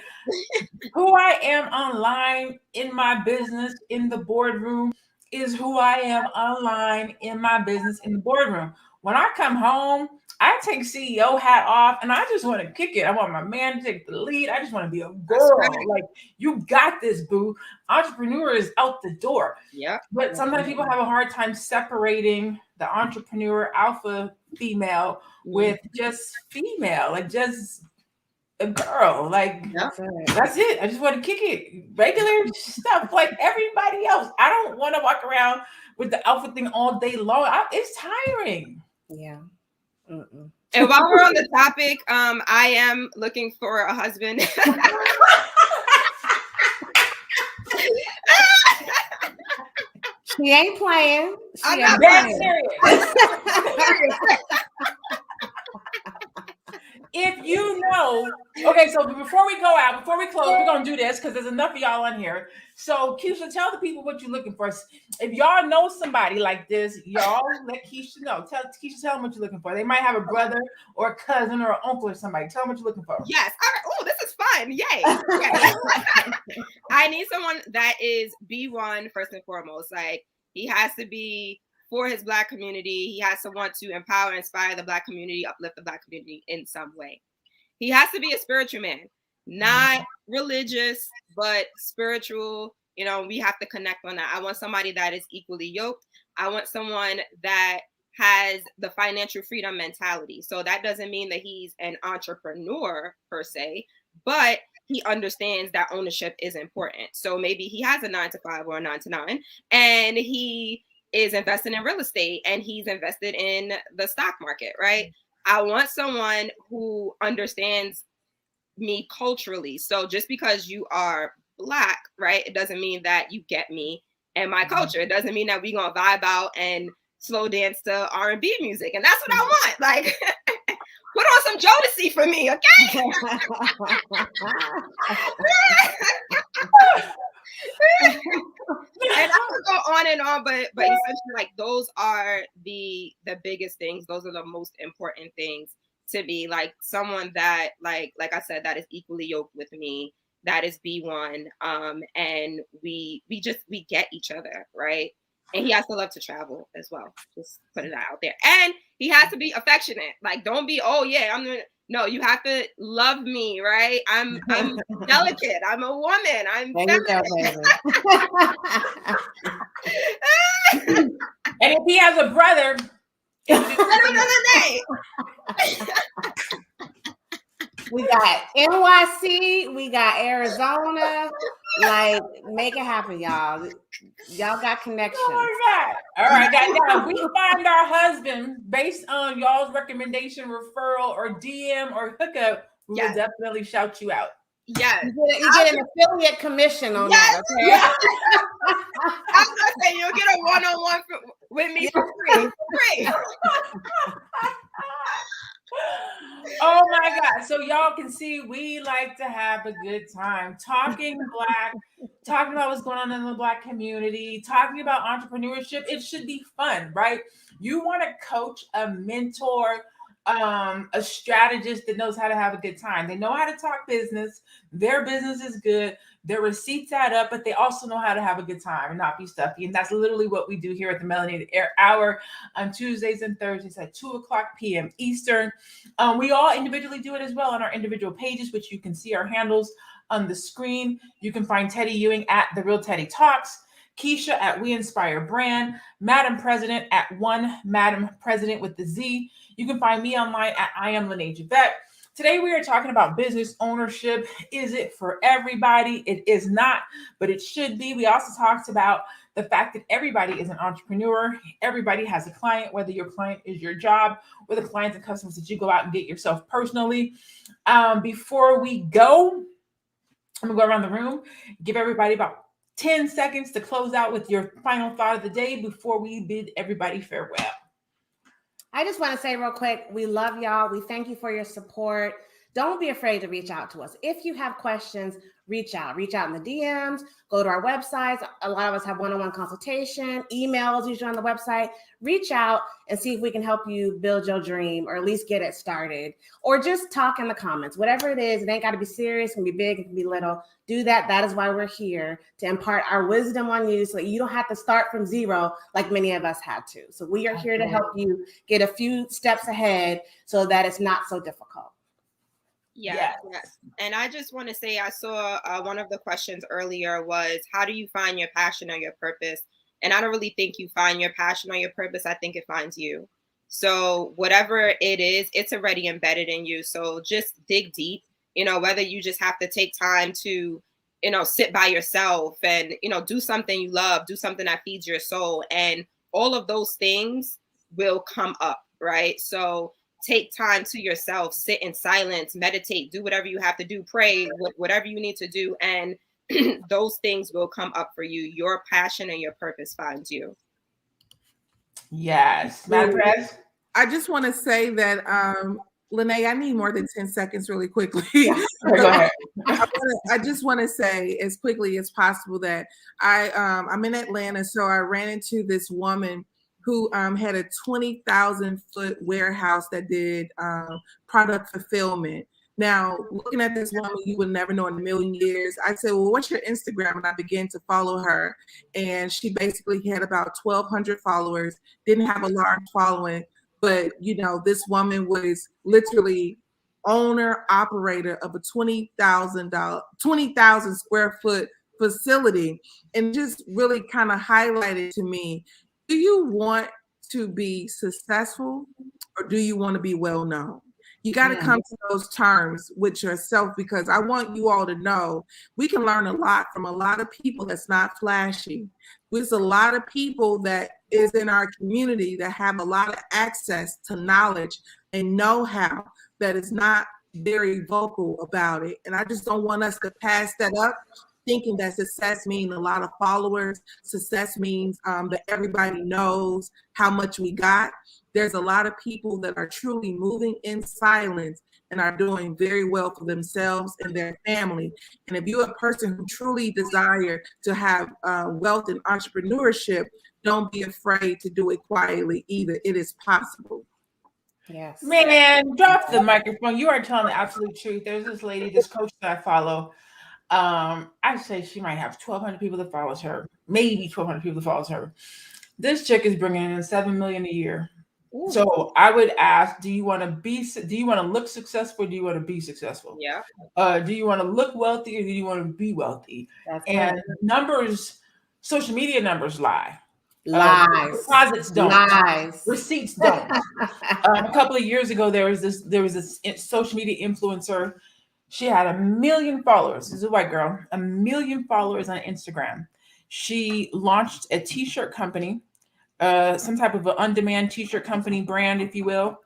S1: who I am online in my business in the boardroom is who I am online in my business in the boardroom. When I come home, I take CEO hat off and I just want to kick it. I want my man to take the lead. I just want to be a girl. Right. Like, you got this, boo. Entrepreneur is out the door.
S2: Yeah.
S1: But sometimes people have a hard time separating the entrepreneur alpha female with just female, like just a girl. Like, that's it. I just want to kick it. Regular stuff like everybody else. I don't want to walk around with the alpha thing all day long. It's tiring.
S3: Yeah. Mm-mm.
S2: And while we're on the topic, I am looking for a husband.
S3: She ain't playing.
S2: I'm not playing.
S1: If you know, okay, so before we go out, before we close, we're going to do this because there's enough of y'all on here. So, Keisha, tell the people what you're looking for. If y'all know somebody like this, y'all let Keisha know. Tell them what you're looking for. They might have a brother or a cousin or an uncle or somebody. Tell them what you're looking for.
S2: Yes. All right. Oh, this is fun. Yay. Okay. I need someone that is B1 first and foremost. Like, he has to be for his Black community. He has to want to empower, inspire the Black community, uplift the Black community in some way. He has to be a spiritual man, not religious, but spiritual. You know, we have to connect on that. I want somebody that is equally yoked. I want someone that has the financial freedom mentality. So that doesn't mean that he's an entrepreneur per se, but he understands that ownership is important. So maybe he has a 9-to-5 or a 9-to-9, and he is invested in real estate and he's invested in the stock market, right? I want someone who understands me culturally. So just because you are Black, right, it doesn't mean that you get me and my culture. It doesn't mean that we're gonna vibe out and slow dance to R&B music. And that's what I want. Like, put on some Jodeci for me, okay? And I could go on and on, but essentially, like, those are the biggest things. Those are the most important things to me. Like, someone that, like I said, that is equally yoked with me, that is B1, and we get each other, right? And he has to love to travel as well. Just put it out there. And he has to be affectionate. Like, don't be, oh yeah, no, you have to love me, right? I'm delicate. I'm a woman. I'm
S1: feminine. And if he has a brother,
S2: another day.
S3: We got NYC, we got Arizona. Like, make it happen, y'all. Y'all got connections.
S1: Oh my God. All right, guys. Now, if we find our husband based on y'all's recommendation, referral, or DM or hookup, we will definitely shout you out.
S2: Yes.
S3: You get an affiliate commission on that, okay?
S2: Yes. I was going to say, you'll get a one-on-one with me for free.
S1: Oh my God. So y'all can see we like to have a good time talking Black, talking about what's going on in the Black community, talking about entrepreneurship. It should be fun, right? You want a coach, a mentor, a strategist that knows how to have a good time. They know how to talk business. Their business is good. Their receipts add up, but they also know how to have a good time and not be stuffy. And that's literally what we do here at the Melanated Hour on Tuesdays and Thursdays at 2:00 p.m. Eastern. We all individually do it as well on our individual pages, which you can see our handles on the screen. You can find Teddy Ewing at The Real Teddy Talks, Keisha at We Inspire Brand, Madam President at One Madam President with the Z. You can find me online at I Am Lene Javette. Today we are talking about business ownership. Is it for everybody? It is not, but it should be. We also talked about the fact that everybody is an entrepreneur. Everybody has a client, whether your client is your job or the clients and customers that you go out and get yourself personally. Before we go, I'm gonna go around the room, give everybody about 10 seconds to close out with your final thought of the day before we bid everybody farewell.
S3: I just want to say real quick, we love y'all. We thank you for your support. Don't be afraid to reach out to us. If you have questions, reach out in the DMs, go to our websites. A lot of us have one-on-one consultation, emails usually on the website. Reach out and see if we can help you build your dream or at least get it started, or just talk in the comments. Whatever it is, it ain't got to be serious, it can be big, it can be little. Do that. That is why we're here, to impart our wisdom on you so that you don't have to start from zero like many of us had to. So we are here to help you get a few steps ahead so that it's not so difficult.
S2: Yes. And I just want to say, I saw one of the questions earlier was, how do you find your passion or your purpose? And I don't really think you find your passion or your purpose. I think it finds you. So whatever it is, it's already embedded in you. So just dig deep, whether you just have to take time to, sit by yourself and, do something you love, do something that feeds your soul. And all of those things will come up, right? So take time to yourself, sit in silence, meditate, do whatever you have to do, pray, whatever you need to do. And those things will come up for you. Your passion and your purpose finds you.
S1: Yes.
S4: I just want to say that, Lene, I need more than 10 seconds really quickly.
S1: Go ahead.
S4: I just want to say as quickly as possible that I'm in Atlanta, so I ran into this woman who had a 20,000 foot warehouse that did product fulfillment. Now, looking at this woman, you would never know in a million years. I said, well, what's your Instagram? And I began to follow her. And she basically had about 1,200 followers, didn't have a large following. But, this woman was literally owner, operator of a 20,000 square foot facility. And just really kind of highlighted to me, do you want to be successful or do you want to be well known? You got to come to those terms with yourself, because I want you all to know we can learn a lot from a lot of people that's not flashy. There's a lot of people that is in our community that have a lot of access to knowledge and know-how that is not very vocal about it. And I just don't want us to pass that up, thinking that success means a lot of followers. Success means that everybody knows how much we got. There's a lot of people that are truly moving in silence and are doing very well for themselves and their family. And if you're a person who truly desire to have wealth and entrepreneurship, don't be afraid to do it quietly either. It is possible.
S3: Yes.
S1: Man, drop the microphone. You are telling the absolute truth. There's this lady, this coach that I follow. I'd say she might have 1,200 people that follows her, maybe 1,200 people that follows her. This chick is bringing in $7 million a year. Ooh. So I would ask, do you want to look successful? Or do you want to be successful?
S2: Yeah.
S1: Do you want to look wealthy or do you want to be wealthy?
S3: That's
S1: and right. Numbers, social media numbers lie.
S3: Lies.
S1: Deposits don't.
S3: Lies.
S1: Receipts don't. A couple of years ago, there was this social media influencer. She had 1 million followers. This is a white girl. 1 million followers on Instagram. She launched a t-shirt company, some type of an on-demand t-shirt company brand, if you will.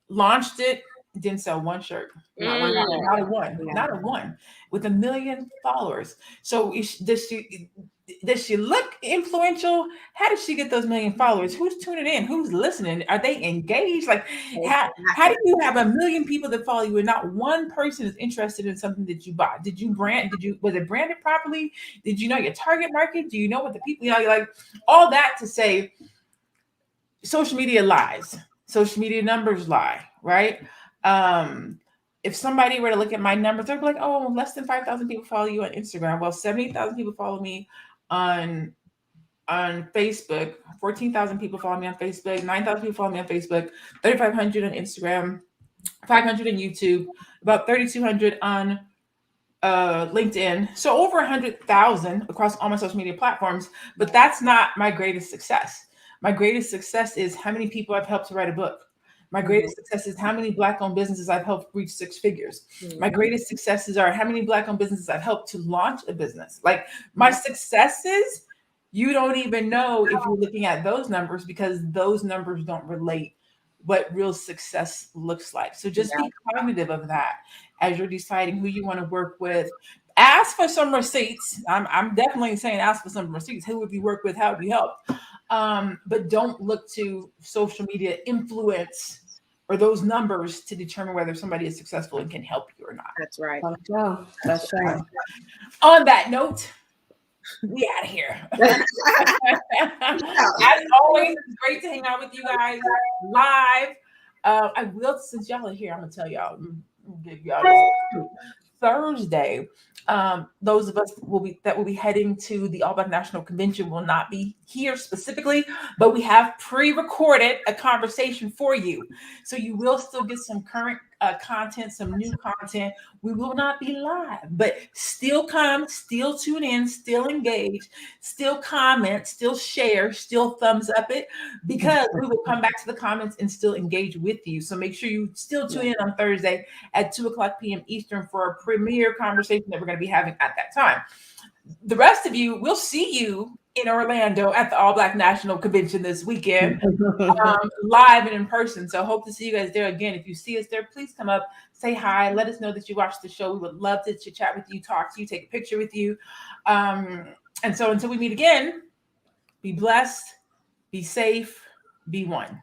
S1: Launched it, didn't sell one shirt. Not a one. With 1 million followers. So does she look influential? How did she get those 1 million followers? Who's tuning in? Who's listening? Are they engaged? Like, how do you have 1 million people that follow you and not one person is interested in something that you bought? Was it branded properly? Did you know your target market? Do you know what the people, like all that to say social media lies. Social media numbers lie, right? If somebody were to look at my numbers, they'd be like, oh, less than 5,000 people follow you on Instagram. Well, 70,000 people follow me on Facebook. 14,000 people follow me on Facebook. 9,000 people follow me on Facebook. 3,500 on Instagram. 500 on YouTube. About 3,200 on LinkedIn. So over 100,000 across all my social media platforms. But that's not my greatest success. My greatest success is how many people I've helped to write a book. My greatest success is how many Black-owned businesses I've helped reach 6 figures. My greatest successes are how many Black-owned businesses I've helped to launch a business. Like my successes, you don't even know if you're looking at those numbers because those numbers don't relate what real success looks like. So just be cognitive of that as you're deciding who you want to work with. Ask for some receipts. I'm definitely saying ask for some receipts. Who would you work with? How would you help? But don't look to social media influence or those numbers to determine whether somebody is successful and can help you or not.
S2: That's right.
S3: That's right.
S1: On that note, we out of here. As always, it's great to hang out with you guys live. I will, since y'all are here, I'm gonna tell y'all, give y'all this. Thursday, those of us will be heading to the All Black National Convention will not be here specifically, but we have pre-recorded a conversation for you, so you will still get some current content, some new content. We will not be live, but still come, still tune in, still engage, still comment, still share, still thumbs up it, because we will come back to the comments and still engage with you. So make sure you still tune in on Thursday at 2:00 p.m. Eastern for a premiere conversation that we're going to be having at that time. The rest of you, we'll see you in Orlando at the All Black National Convention this weekend, live and in person. So hope to see you guys there again. If you see us there, please come up, say hi, let us know that you watched the show. We would love to chat with you, talk to you, take a picture with you. And so until we meet again, be blessed, be safe, be one.